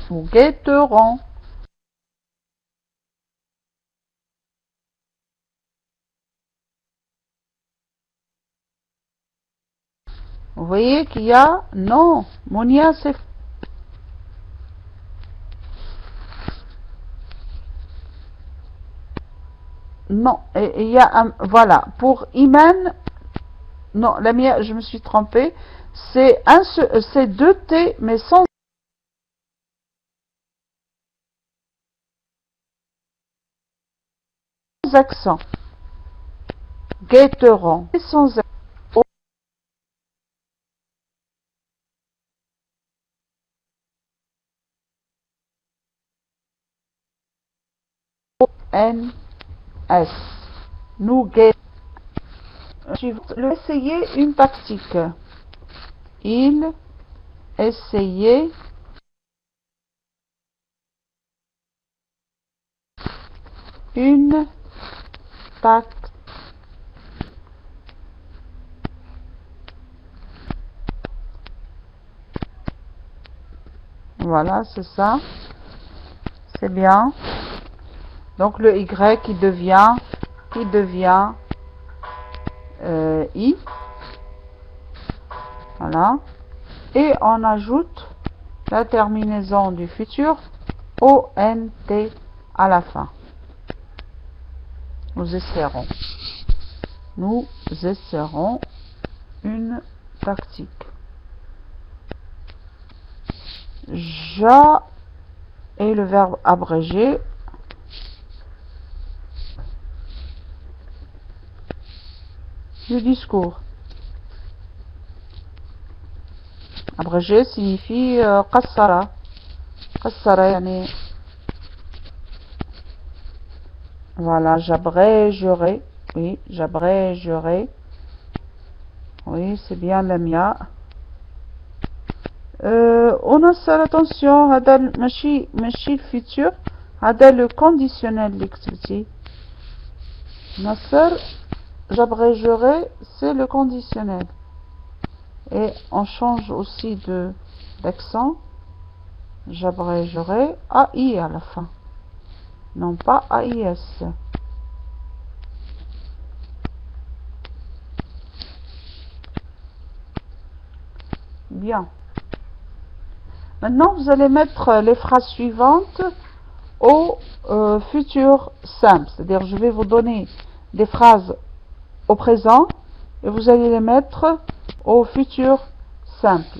S1: Nous guetterons. Vous voyez qu'il y a non. Monia, c'est non. Et il y a un voilà. Pour Iman, non, la mienne, je me suis trompée. C'est deux T, mais sans accent. Guetteront. Sans accent. O-N-S. Nous guetterons. Essayez une tactique. Il essayait une tactique. Voilà, c'est ça. C'est bien. Donc le Y qui devient I. Voilà. Et on ajoute la terminaison du futur O-N-T à la fin. Nous essaierons une tactique. Ja est le verbe abrégé. Le discours. Abrégé signifie qassara. Qassara, yani. Voilà, j'abrégerai. Oui, j'abrégerai. Oui, c'est bien la mia. On a ça, attention, هذا ماشي الفيتور، هذا le conditionnel اللي كتبتي. Nasser, j'abrégerai, c'est le conditionnel. Et on change aussi d'accent. J'abrégerai AI à la fin, non pas AIS. Bien. Maintenant, vous allez mettre les phrases suivantes au futur simple. C'est-à-dire, je vais vous donner des phrases au présent et vous allez les mettre au futur simple.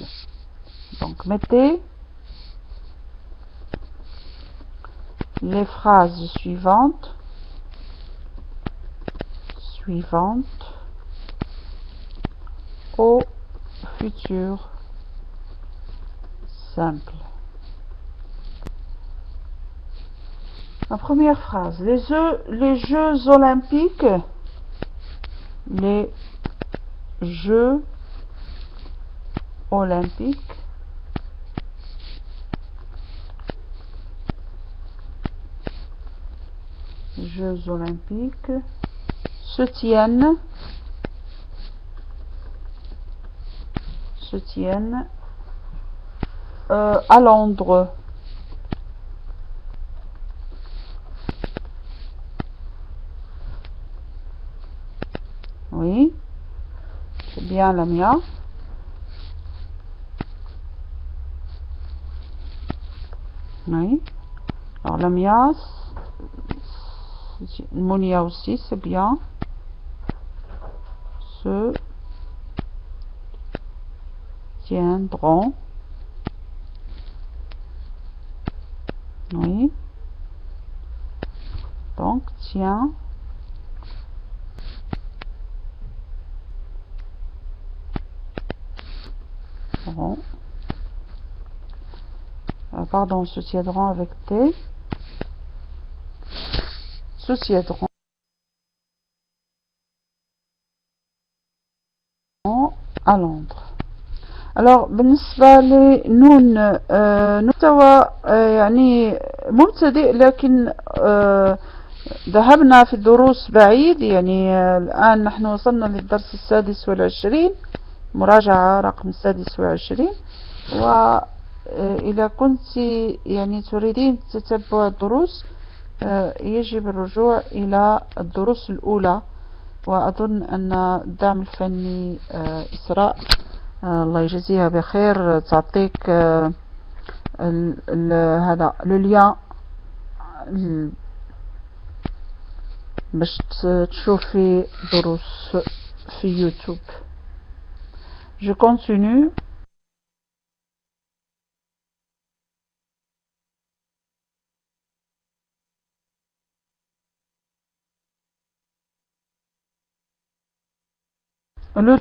S1: Donc, mettez les phrases suivantes au futur simple. La première phrase, les Jeux olympiques, les Jeux olympiques se tiennent à Londres. Oui, c'est bien la mienne. Oui, alors la mienne, Monia aussi, c'est bien. Se tiendront. Oui. Donc, tiens. Pardon, se tiendront avec T. Se tiendront à Londres. Alors بالنسبة لنون نحتوى يعني مبتدئ، لكن ذهبنا في الدروس بعيد، يعني الآن نحن وصلنا للدرس 26، مراجعة رقم 26، إذا كنت يعني تريدين تتبع الدروس يجب الرجوع إلى الدروس الأولى، وأظن أن الدعم الفني إسراء الله يجزيها بخير تعطيك هذا لو باش تشوفي دروس في يوتيوب. Je continue. Le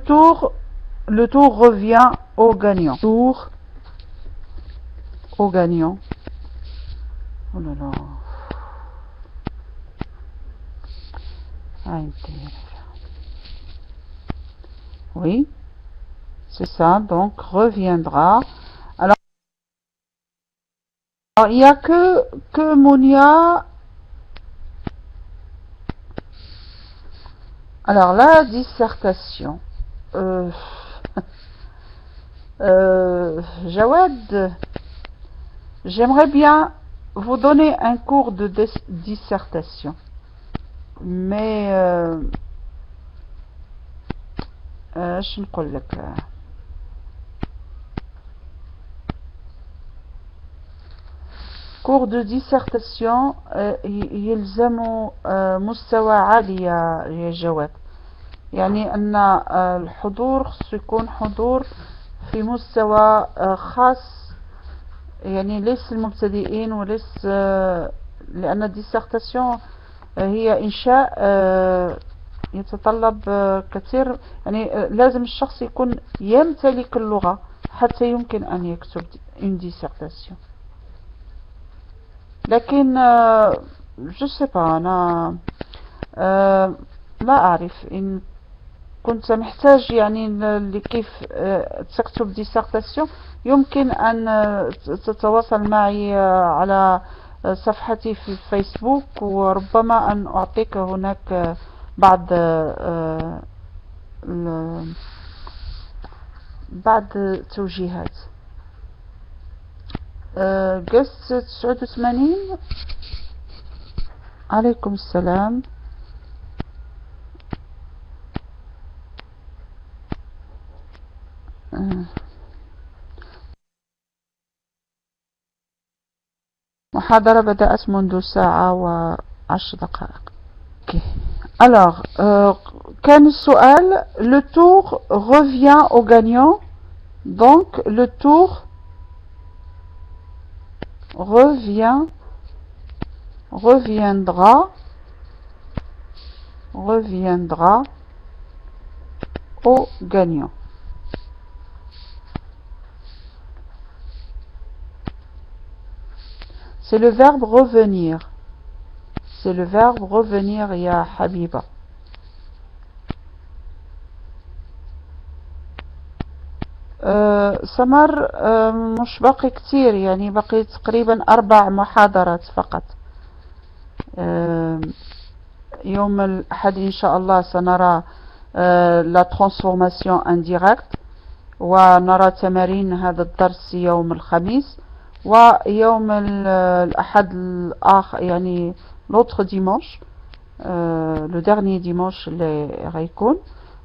S1: tour revient au gagnant. Tour au gagnant. Oh là là. Oui, c'est ça. Donc reviendra. Alors il n'y a que Monia. Alors la dissertation. Jawad, j'aimerais bien vous donner un cours de dissertation, mais اش نقول لك، cours de dissertation يلزم مستوى عالي يا جواد، يعني أن الحضور خصو يكون حضور في مستوى خاص، يعني ليس المبتدئين وليس لأن الديسرتاسيون هي إنشاء يتطلب كثير، يعني لازم الشخص يكون يمتلك اللغة حتى يمكن أن يكتب une dissertation. لكن je sais pas أنا لا أعرف إن كنت محتاج يعني لكيف تكتب ديسرتاسيون يمكن أن تتواصل معي على صفحتي في الفيسبوك، وربما أن أعطيك هناك بعض توجيهات. قست 89. عليكم السلام. محاضرة بدأت منذ ساعة و10 دقائق. Alors, كان السؤال le tour revient au gagnant, donc le tour reviendra au gagnant. C'est le verbe revenir. C'est le verbe revenir يا حبيبة. سمر مش باقي كتير، يعني باقي تقريبا 4 محاضرات فقط. يوم الأحد إن شاء الله سنرى la transformation indirecte، ونرى تمارين هذا الدرس يوم الخميس، ويوم الأحد الآخر يعني l'autre dimanche le dernier dimanche اللي غيكون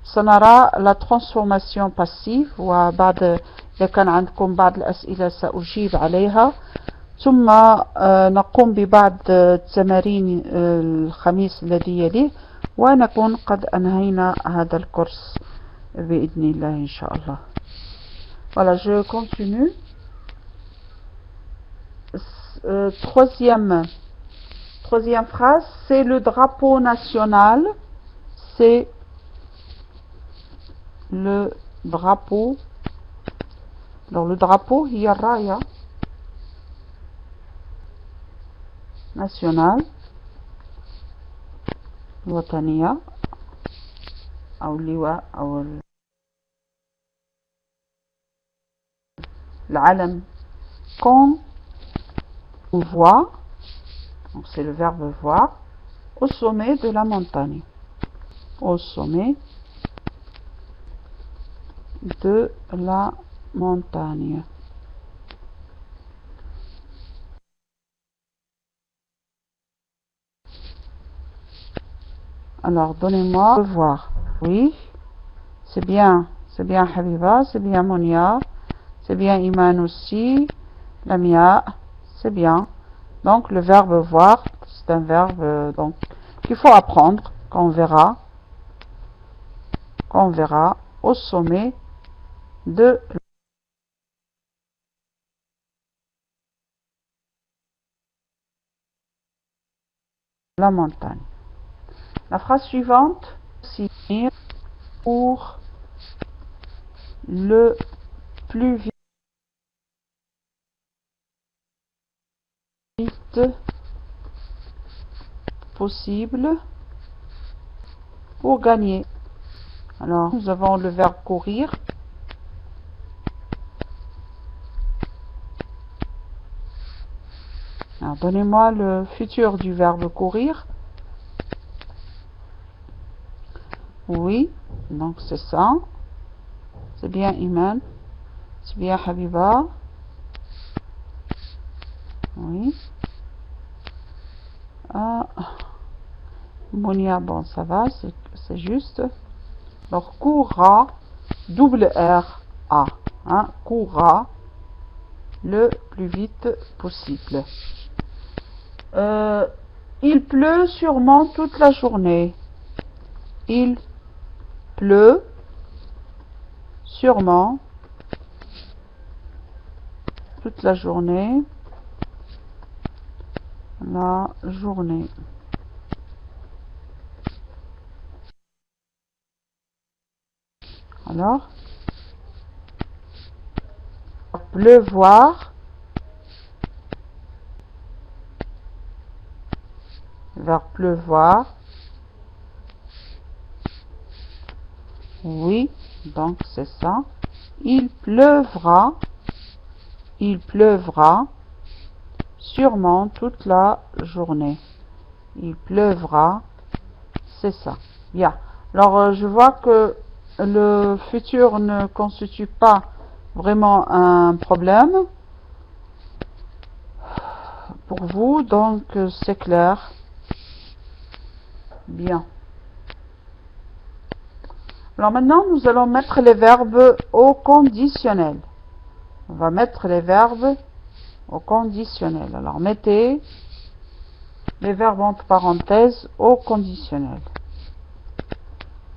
S1: سنرى la transformation passive، وبعد إذا كان عندكم بعض الأسئلة سأجيب عليها، ثم نقوم ببعض التمارين الخميس الذي يليه، ونكون قد أنهينا هذا الكورس بإذن الله إن شاء الله. Voilà, je continue. Troisième phrase, c'est le drapeau national. C'est le drapeau. Alors le drapeau, هي الراية national الوطنية أو اللواء أو العلم. Quand on voit, donc c'est le verbe voir, au sommet de la montagne. Au sommet de la montagne. Alors, donnez-moi voir. Oui, c'est bien Habiba, c'est bien Monia, c'est bien Iman aussi, Lamia, c'est bien. Donc, le verbe voir, c'est un verbe donc qu'il faut apprendre, qu'on verra au sommet de la montagne. La phrase suivante, c'est pour le plus vite possible pour gagner. Alors, nous avons le verbe courir. Alors, donnez-moi le futur du verbe courir. Oui, donc c'est ça. C'est bien Iman. C'est bien Habiba. Oui. Ah. Monia, bon, ça va, c'est juste. Donc, courra, double R, A. Hein, courra le plus vite possible. Il pleut sûrement toute la journée. Il pleut sûrement toute la journée. La journée. Alors, pleuvoir, vers pleuvoir. Oui, donc c'est ça. Il pleuvra sûrement toute la journée. Il pleuvra, c'est ça. Bien. Alors, je vois que le futur ne constitue pas vraiment un problème pour vous, donc c'est clair. Bien. Alors maintenant, nous allons mettre les verbes au conditionnel. On va mettre les verbes au conditionnel. Alors, mettez les verbes entre parenthèses au conditionnel.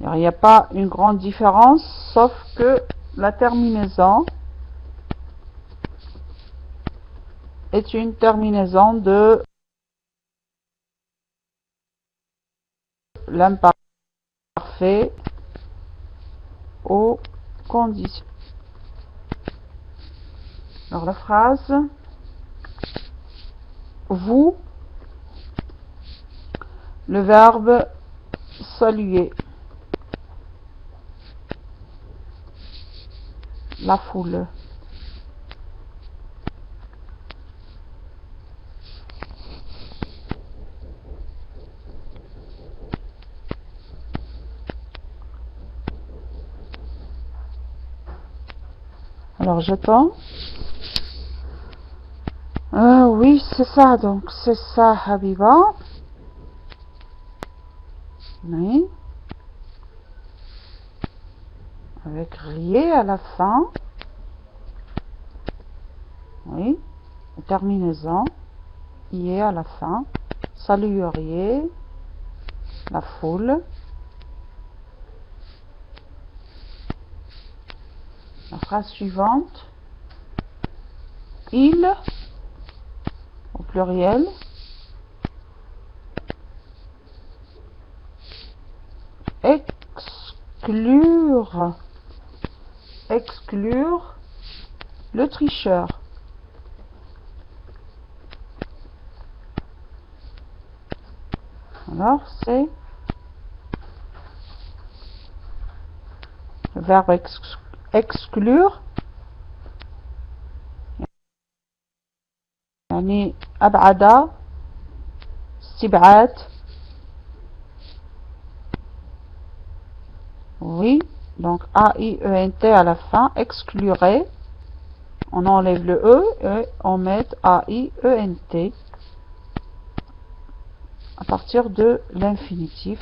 S1: Alors, il n'y a pas une grande différence, sauf que la terminaison est une terminaison de l'imparfait au conditionnel. Alors, la phrase vous, le verbe saluer, la foule. Alors j'attends. Oui, c'est ça, donc c'est ça, Habiba. Oui. Avec riez à la fin. Oui. Terminaison. Ier à la fin. Salueriez la foule. La phrase suivante. Il, au pluriel, exclure le tricheur. Alors, c'est le verbe exclure. يعني أبعد استبعاد. Oui, donc A-I-E-N-T à la fin, exclurait. On enlève le E et on met A-I-E-N-T à partir de l'infinitif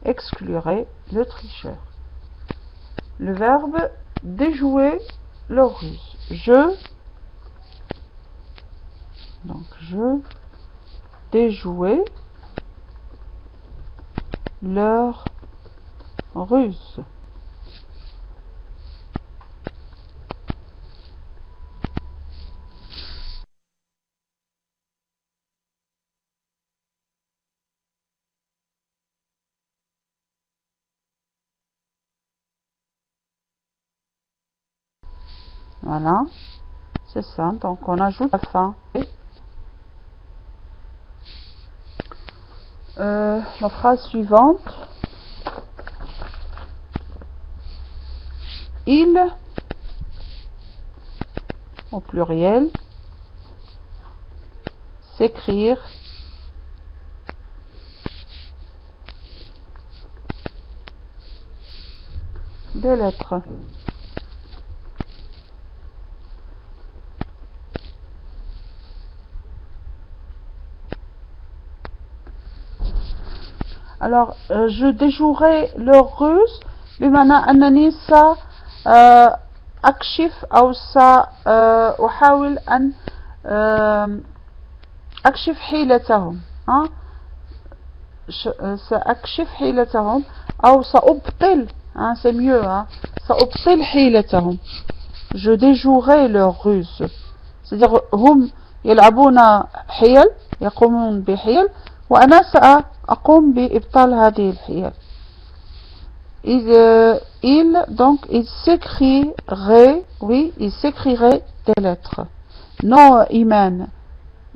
S1: exclurait le tricheur. Le verbe déjouer leur ruse. Je déjouais leur ruse. Voilà, c'est ça. Donc on ajoute la fin. La phrase suivante. Il, au pluriel, s'écrire des lettres. Alors, je déjouerai leur ruse بمعنى أنني سأكشف أو سأحاول أن أكشف حيلتهم. سأكشف حيلتهم أو سأبطل. C'est mieux. سأبطل حيلتهم. Je déjouerai leur ruse. C'est-à-dire هم يلعبون حيل، يقومون بحيل، وأنا سأقوم بإبطال هذه الحيل. Il s'écrirait, oui, il s'écrirait des lettres. Non, Iman.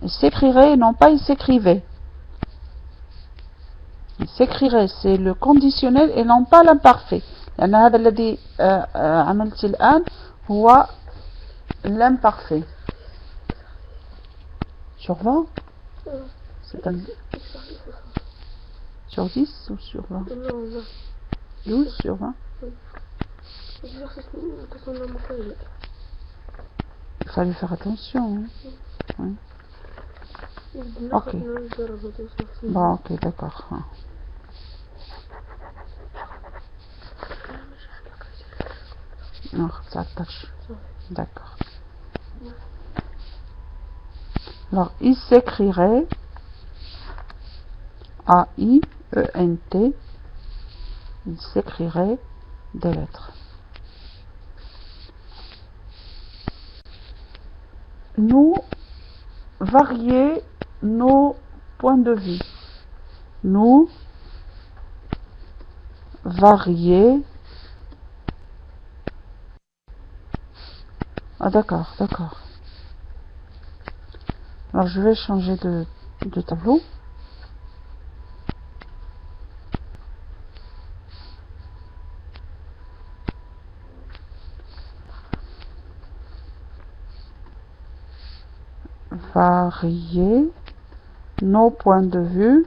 S1: Il s'écrirait, non pas il s'écrivait. Il s'écrirait, c'est le conditionnel et non pas l'imparfait. لأن هذا الذي عملت الآن هو l'imparfait. Sur 20? C'est un... Sur 10 ou sur 20? 12 sur 20? Il fallait faire attention. Oui. Ok. Bon, ok, d'accord. Non, ça tâche. D'accord. Alors, il s'écrirait A-I-E-N-T. Il s'écrirait des lettres. Nous varier nos points de vue. Nous varier. Ah d'accord, d'accord. Alors je vais changer de tableau. Varier nos points de vue.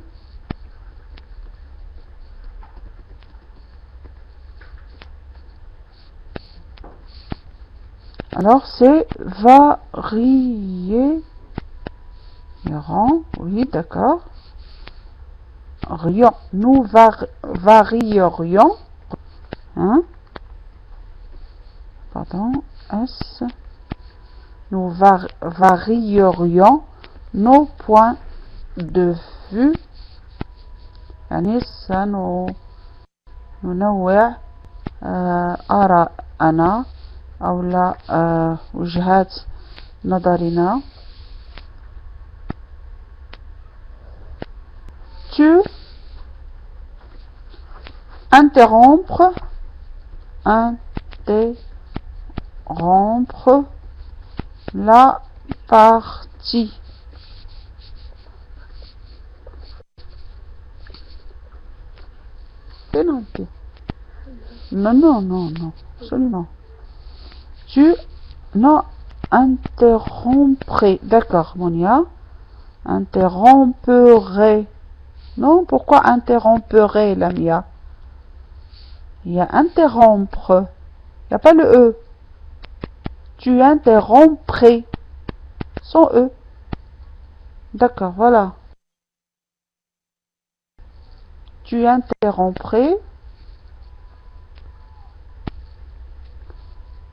S1: Alors c'est varier. Oui, d'accord. Rions. Nous varierions. Hein? Pardon. S. Nous varierions nos points de vue. يعني سننوع آراءنا أو لا وجهات نظرنا. Tu interrompre la partie. Pénalité. Non, absolument. Tu interromprais. D'accord, Monia. Interromperais. Non, pourquoi interromperais, Lamia? Il y a interrompre. Il n'y a pas le E. Tu interromprais. Sans E. D'accord, voilà. tu interromprais.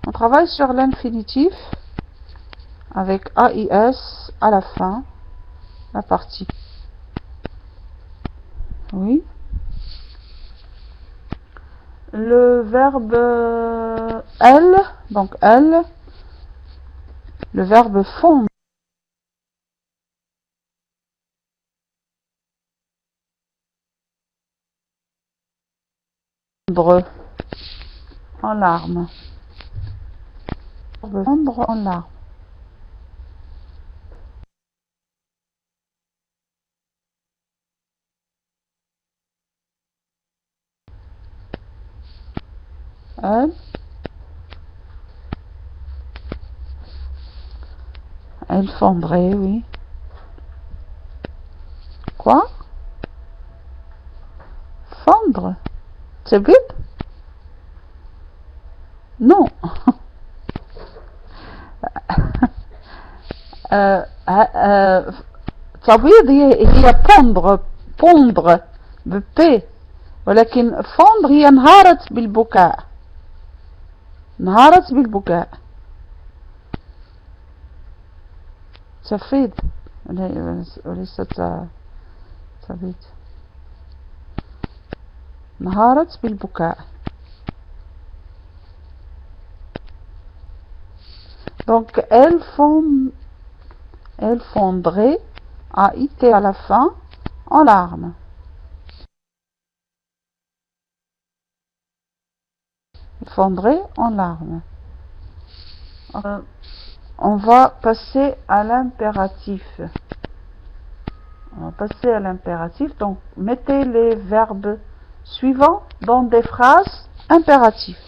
S1: On travaille sur l'infinitif avec AIS à la fin, la partie. Oui. Le verbe elle, donc elle, le verbe fondre en larmes. Fondre en larmes. Elle fondrait, oui. Quoi? Fondre? C'est good? Non. تبيض هي pondre ببي، ولكن فondre هي انهارت بالبكاء. انهارت بالبكاء. تفيض وليست تبيض. انهارت بالبكاء. Donc elle fondrait à IT à la fin en larmes. Elle fondrait en larmes. On va passer à l'impératif. On va passer à l'impératif. Donc mettez les verbes suivants dans des phrases impératives.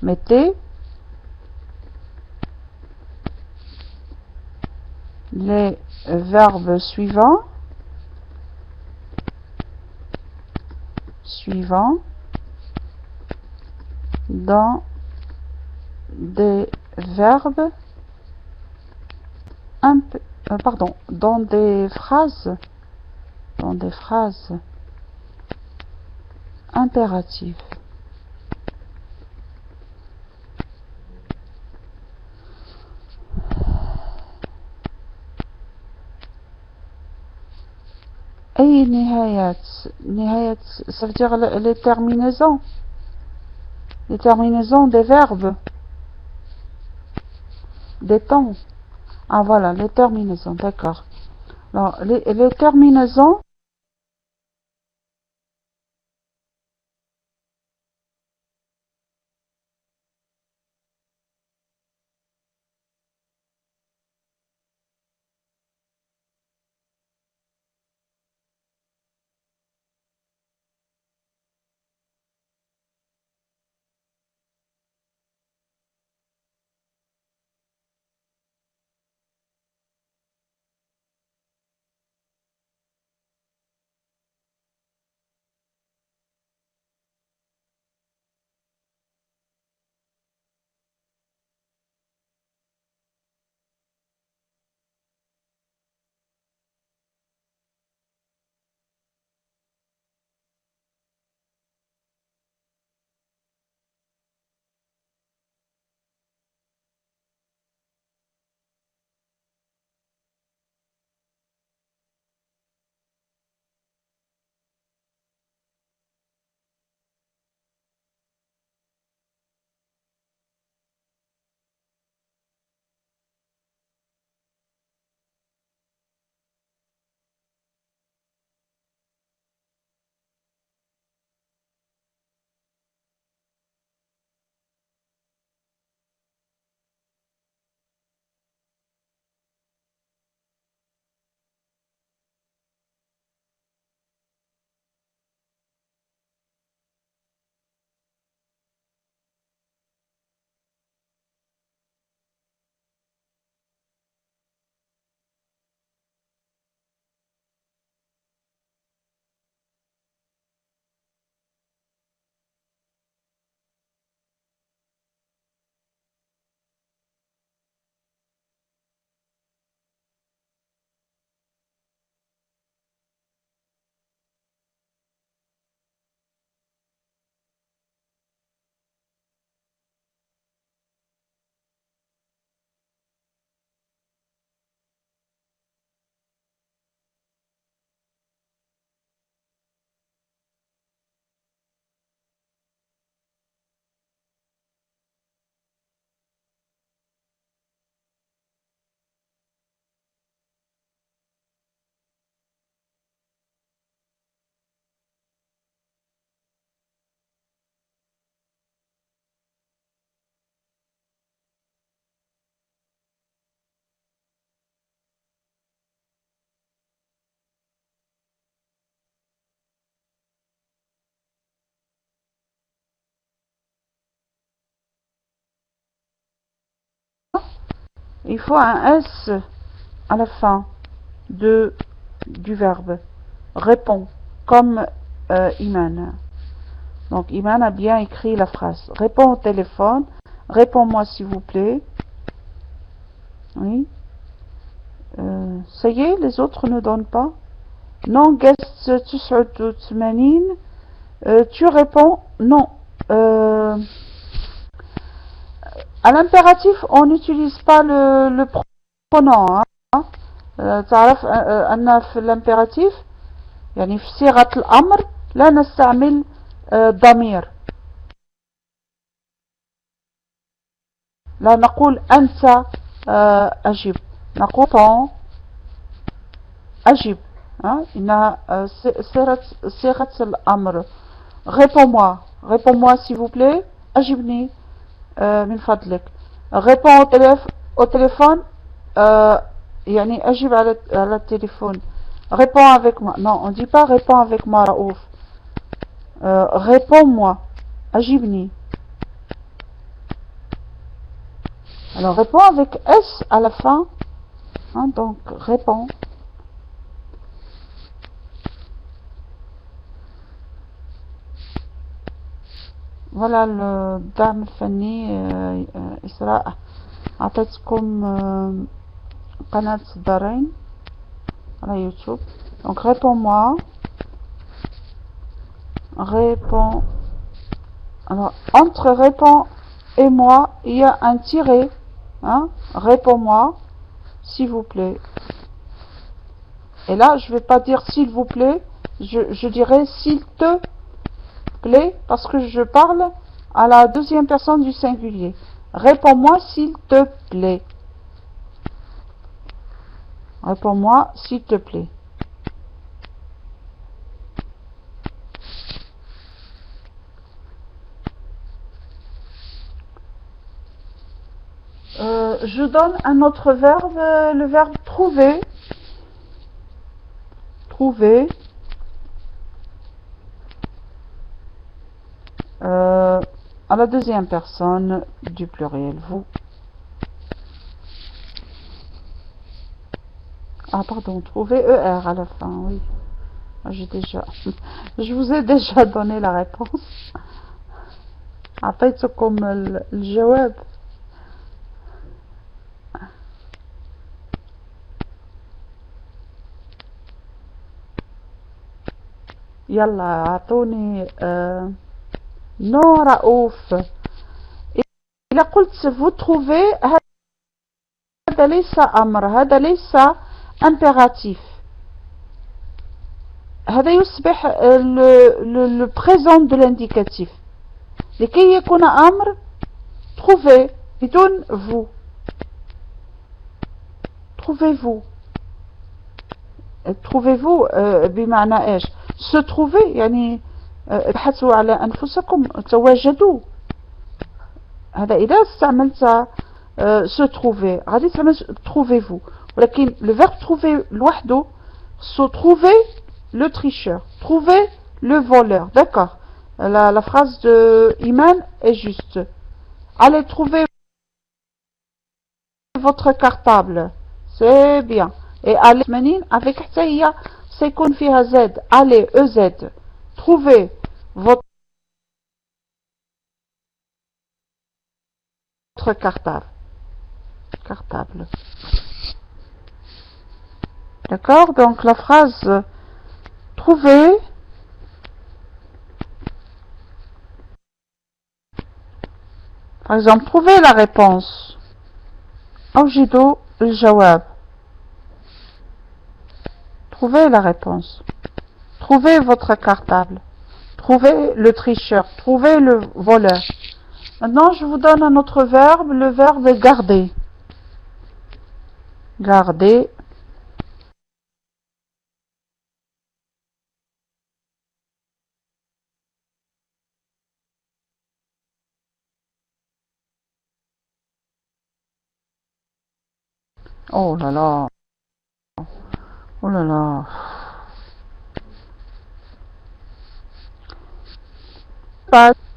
S1: Mettez les verbes suivants dans des verbes dans des phrases impératives. أي نهايات ça veut dire les terminaisons des verbes, des temps. Ah voilà, les terminaisons, d'accord. Alors les terminaisons il faut un S à la fin du verbe. Réponds, comme Iman. Donc Iman a bien écrit la phrase. Réponds au téléphone. Réponds-moi s'il vous plaît. Oui. Ça y est, les autres ne donnent pas. Non, guest 89. Tu réponds non. À l'impératif, on n'utilise pas le pronom. تعرف أن في الإمبيراتيف يعني في صيغة الأمر لا نستعمل ضمير. لا نقول أنت أجب، نقول طون أجب. إنها صيغة الأمر. réponds-moi réponds-moi s'il vous plaît. أجبني من فضلك. réponds au téléphone يعني أجب على التليفون. réponds avec moi. Non, on dit pas réponds avec moi Raouf. réponds-moi. أجبني. Alors réponds avec S à la fin. Donc réponds. Voilà الدعم الفني. إسراء أعطيتكم قناة الدارين على يوتيوب. Donc réponds-moi. Réponds. Alors entre réponds et moi il y a un tiret. Réponds-moi s'il vous plaît. Et là je vais pas dire s'il vous plaît, je dirais s'il te plaît, parce que je parle à la deuxième personne du singulier. Réponds-moi s'il te plaît. Réponds-moi s'il te plaît. Je donne un autre verbe, le verbe trouver. Trouver. À la deuxième personne du pluriel, vous. Ah pardon, trouver ER à la fin, oui. Je vous ai déjà donné la réponse. أعطيتكم الجواب. يلا أعطوني نو رؤوف. إذا قلت vous trouvez هذا ليس أمر، هذا ليس impératif. هذا يصبح le présent de l'indicatif. لكي يكون أمر trouver بدون vous. trouvez-vous. trouvez-vous بمعنى إيش؟ se trouver يعني ابحثوا على أنفسكم، تواجدوا. هذا إذا استعملت se trouver غادي تعمل trouvez-vous. ولكن le verbe trouver لوحده se trouver le tricheur, trouver le voleur. D'accord, la phrase de Iman est juste. Allez trouver votre cartable. C'est bien. Et allez avec حتى هي سيكون فيها Z. Allez EZ. Trouvez votre cartable. Cartable. D'accord, donc la phrase trouver. Par exemple, trouver la réponse. أوجدوا الجواب. Trouvez la réponse. Trouvez votre cartable. Trouvez le tricheur. Trouvez le voleur. Maintenant, je vous donne un autre verbe, le verbe garder. Garder. Oh là là. Oh là là.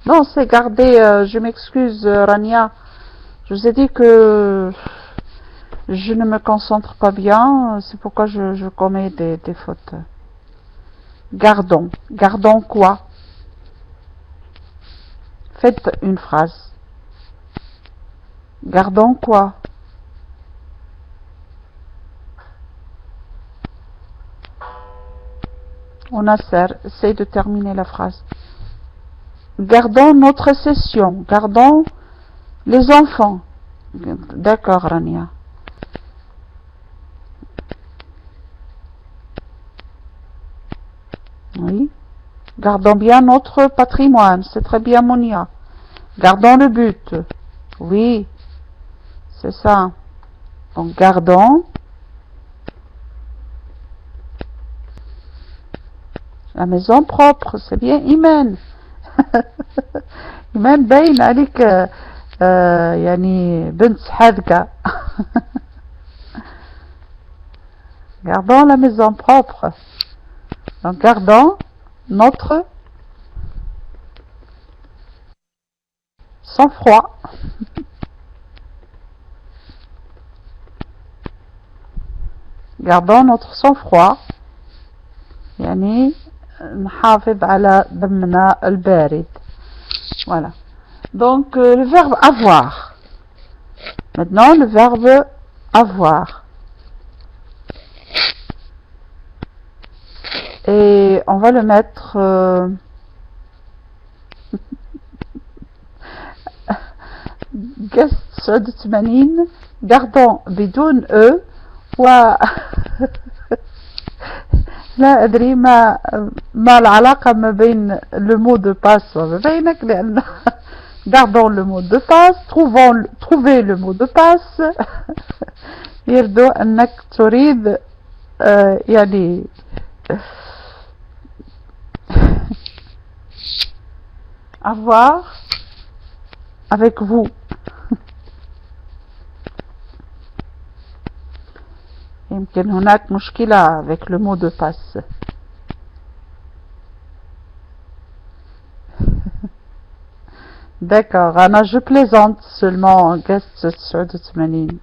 S1: Non, c'est garder. Je m'excuse, Rania. Je vous ai dit que Je ne me concentre pas bien, c'est pourquoi je commets des fautes. Gardons. Gardons quoi? Faites une phrase. Gardons quoi? On a serre. Essaye de terminer la phrase. Gardons notre session. Gardons les enfants. D'accord, Rania. Oui. Gardons bien notre patrimoine. C'est très bien, Monia. Gardons le but. Oui. C'est ça. Donc, gardons la maison propre. C'est bien, Imen. Imen باين عليك يعني بنت حاذقة. Gardons la maison propre. Donc, gardons notre sang-froid. Gardons notre sang-froid. يعني نحافظ على دمنا البارد. Voilà. Donc, le verbe avoir. Maintenant, le verbe avoir. Et on va le mettre... قست 89 gardons بدون E و لا أدري ما العلاقة ما بين le mot de passe وما بينك لأن gardons le mot de passe trouvez le mot de passe يبدو أنك تريد يعني avoir avec vous. يمكن هناك مشكلة avec le mot de passe. D'accord, أنا je plaisante seulement قست 89.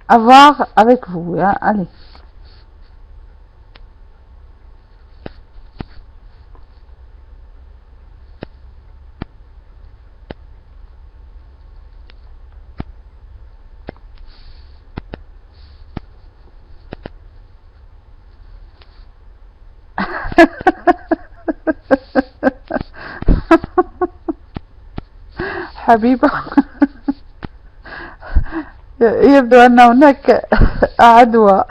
S1: Avoir avec vous, hein? Allez. حبيبة يبدو أن هناك عدوى.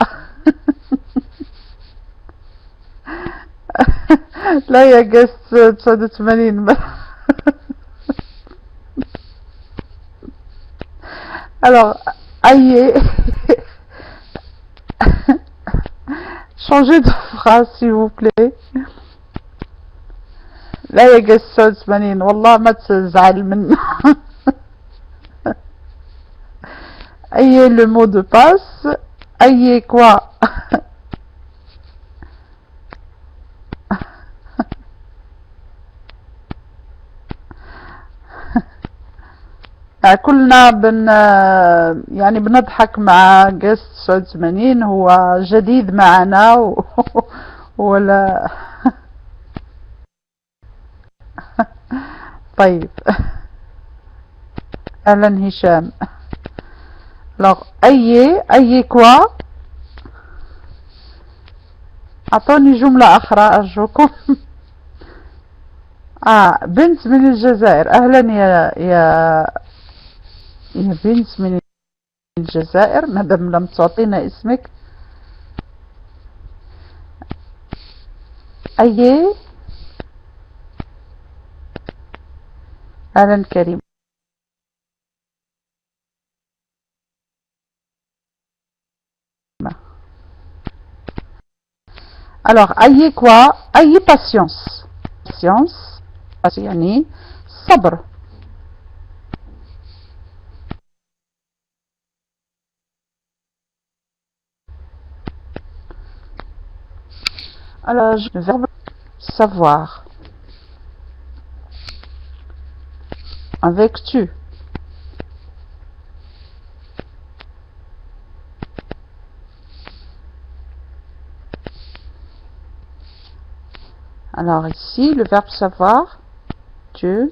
S1: لا يا قست 89. Alors, ayez changez de phrase s'il vous plaît. لا يا قست 89 والله ما تزعل منه. Ayez le mot de passe. Ayez quoi? كلنا يعني بنضحك مع قست 89 هو جديد معنا ولا طيب أهلا هشام. Alors أي كوا أعطوني جملة أخرى أرجوكم. بنت من الجزائر. أهلا يا بنت من الجزائر مادام لم تعطينا اسمك. أي أهلا كريم. Alors أي quoi أي patience. Patience يعني صبر. Alors le verbe savoir. avec tu. Alors ici, le verbe savoir, tu.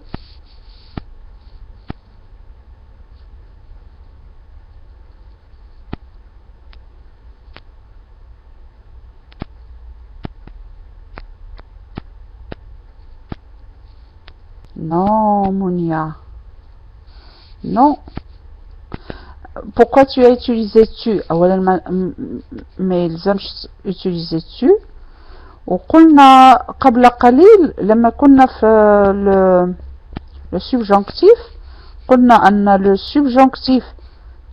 S1: Non, Mounia. Non. Pourquoi tu as utilisé tu? ما يلزمش utiliser tu. وقلنا قبل قليل لما كنا في le subjonctif, قلنا أن le subjonctif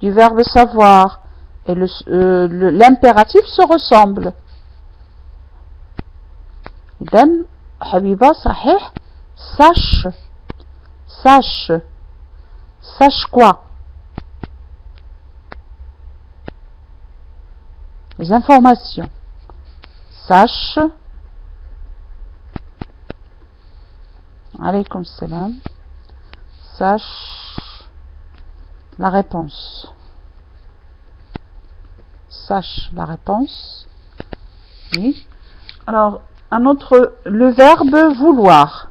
S1: du verbe savoir et l'impératif se ressemblent. إذن حبيبة صحيح sache, sache, sache quoi? Les informations. Sache. Alaykoum salam. Sache la réponse. Sache la réponse. Oui. Alors, un autre, le verbe vouloir.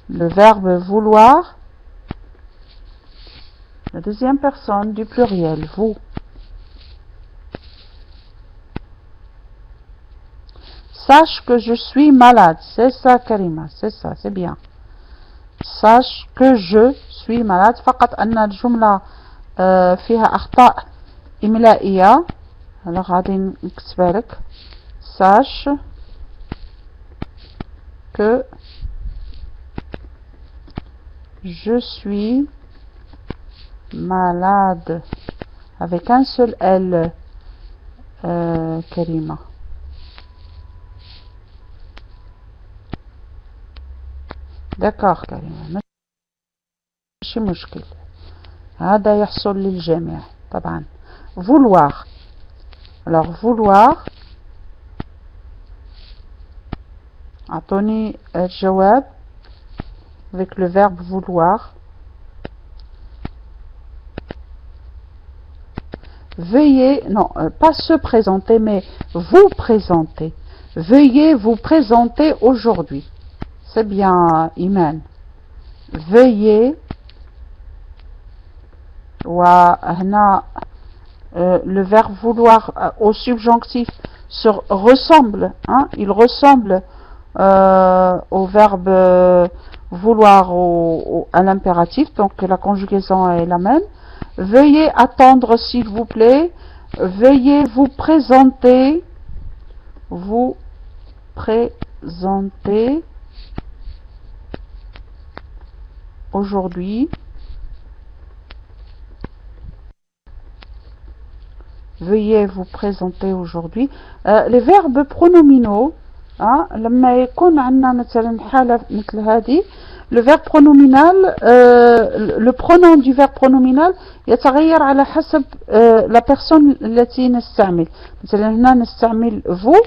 S1: Le verbe vouloir. La deuxième personne du pluriel, vous. Sache que je suis malade. C'est ça, Karima. C'est ça, c'est bien. Sache que je suis malade. فقط أن الجملة فيها أخطاء إملائية. Alors غادي نكتبها لك. Sache que je suis malade. Avec un seul L, Karima. D'accord كريمة ماشي مشكل هذا يحصل للجميع طبعا vouloir alors vouloir أعطوني الجواب avec le verbe vouloir veuillez non pas se présenter mais vous présenter veuillez vous présenter aujourd'hui. C'est bien, Iman. Veuillez. Le verbe vouloir au subjonctif ressemble. Hein, il ressemble au verbe vouloir à l'impératif. Donc la conjugaison est la même. Veuillez attendre, s'il vous plaît. Veuillez vous présenter. Vous présenter. Aujourd'hui, veuillez vous présenter aujourd'hui. Les verbes pronominaux, لما يكون عندنا مثلا حالة مثل هذه le verbe pronominal le pronom du verbe pronominal يتغير على حسب la personne التي نستعمل. مثلا هنا نستعمل vous,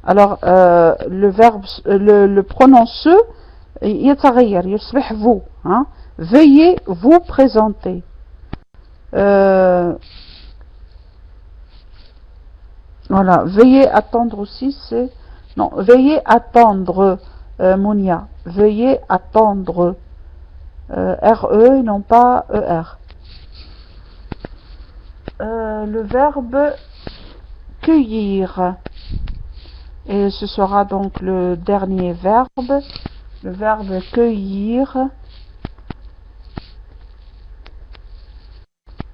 S1: alors le verbe le pronom ce يتغير يصبح vous. Hein? Veuillez vous présenter. Voilà, veuillez attendre aussi, c'est... Non, veuillez attendre, Mounia. Veuillez attendre. RE et non pas ER. Le verbe cueillir. Et ce sera donc le dernier verbe. Le verbe cueillir.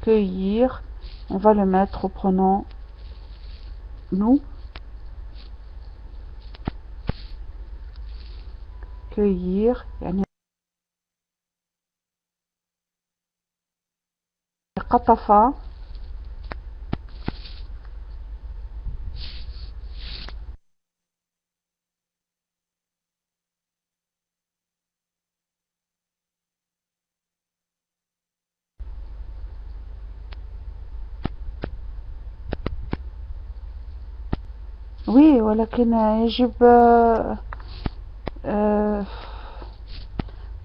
S1: Cueillir. On va le mettre au pronom nous. Cueillir. يعني قطف. Oui, ولكن يجب il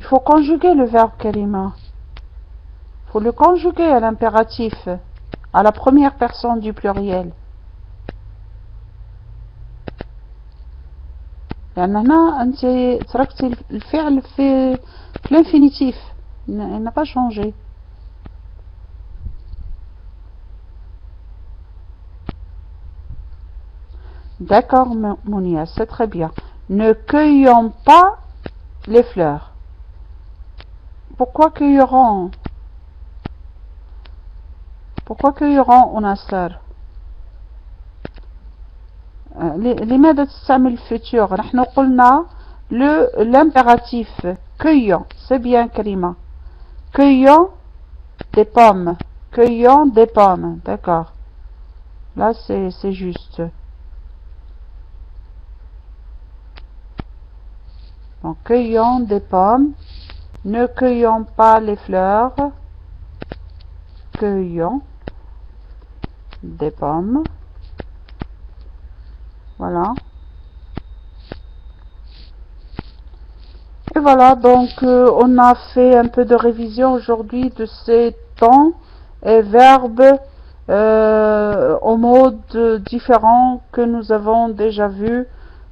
S1: Il faut conjuguer le verbe kalima. Il faut le conjuguer à l'impératif, à la première personne du pluriel. لأن هنا أنت تركتي الفعل في l'infinitif. Il n'a pas changé. D'accord, Mounia, c'est très bien. Ne cueillons pas les fleurs. Pourquoi cueilleront? Pourquoi cueilleront Nasser? لماذا تستعمل الفيتور؟ نحن قلنا l'impératif cueillons, c'est bien Karima. Cueillons des pommes. Cueillons des pommes, d'accord. Là c'est juste. Donc cueillons des pommes. Ne cueillons pas les fleurs. Cueillons des pommes. Voilà. Et voilà, donc on a fait un peu de révision aujourd'hui de ces temps et verbes au mode différents que nous avons déjà vus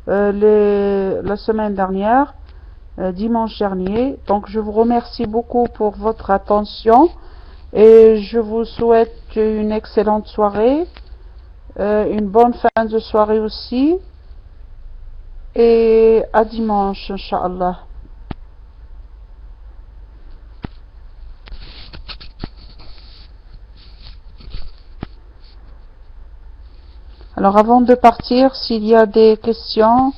S1: la semaine dernière, dimanche dernier. Donc je vous remercie beaucoup pour votre attention et je vous souhaite une excellente soirée, une bonne fin de soirée aussi, et à dimanche, Inch'Allah. Alors avant de partir, s'il y a des questions.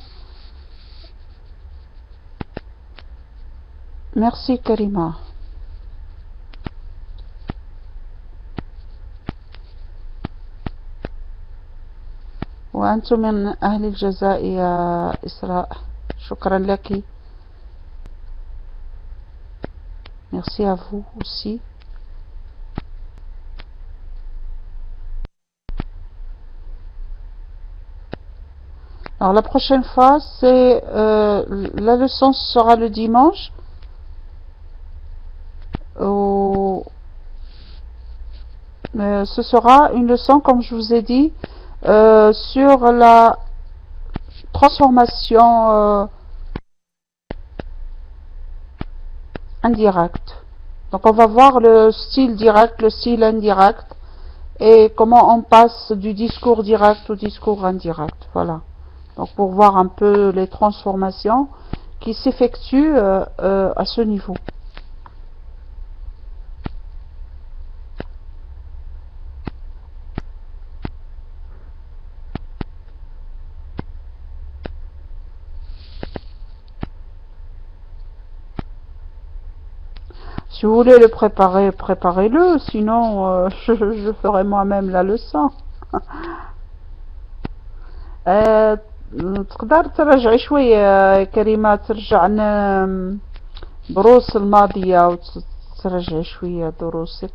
S1: Merci Karima. وأنتم من أهل الجزاء يا إسراء. شكرا لك. Merci à vous aussi. Alors la prochaine fois, c'est la leçon sera le dimanche. Ce sera une leçon, comme je vous ai dit, sur la transformation indirecte. Donc on va voir le style direct, le style indirect, et comment on passe du discours direct au discours indirect. Voilà. Donc pour voir un peu les transformations qui s'effectuent à ce niveau. Si vous voulez le préparer, préparez-le, sinon je ferai moi-même la leçon. تقدر ترجعي شوية كريمة، ترجع دروس الماضية وترجعي شوية دروسك،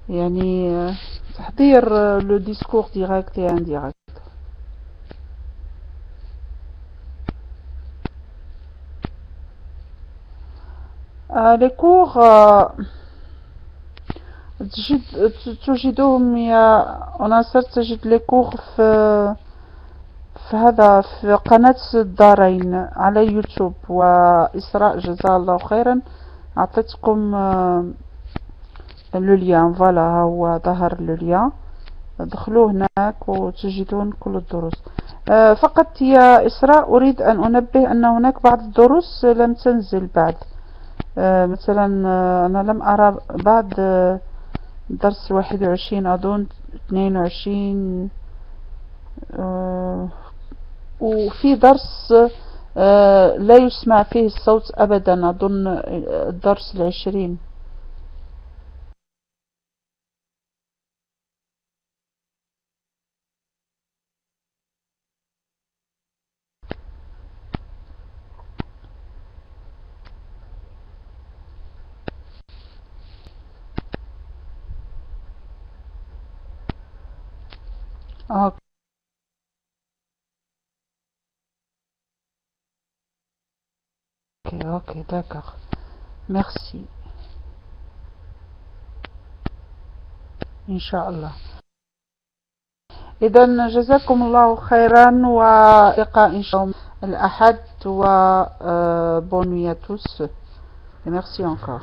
S1: يعني تحضير le discours direct et indirect. les cours تجدهم يا عناصر، تجد لي كور في هذا في قناة الدارين على يوتيوب. وإسراء جزاها الله خيرا أعطيتكم لو ليان، فوالا هو ظهر لو ليان، ادخلوا هناك وتجدون كل الدروس. فقط يا إسراء أريد أن أنبه أن هناك بعض الدروس لم تنزل بعد. مثلا أنا لم أرى بعد درس 21 أظن 22، وفي درس لا يسمع فيه الصوت أبدا، أظن الدرس 20. Ok, d'accord. merci إن شاء الله. إذا جزاكم الله خيرا ولقاء إن شاء الله الأحد و bonne nuit à tous et merci encore.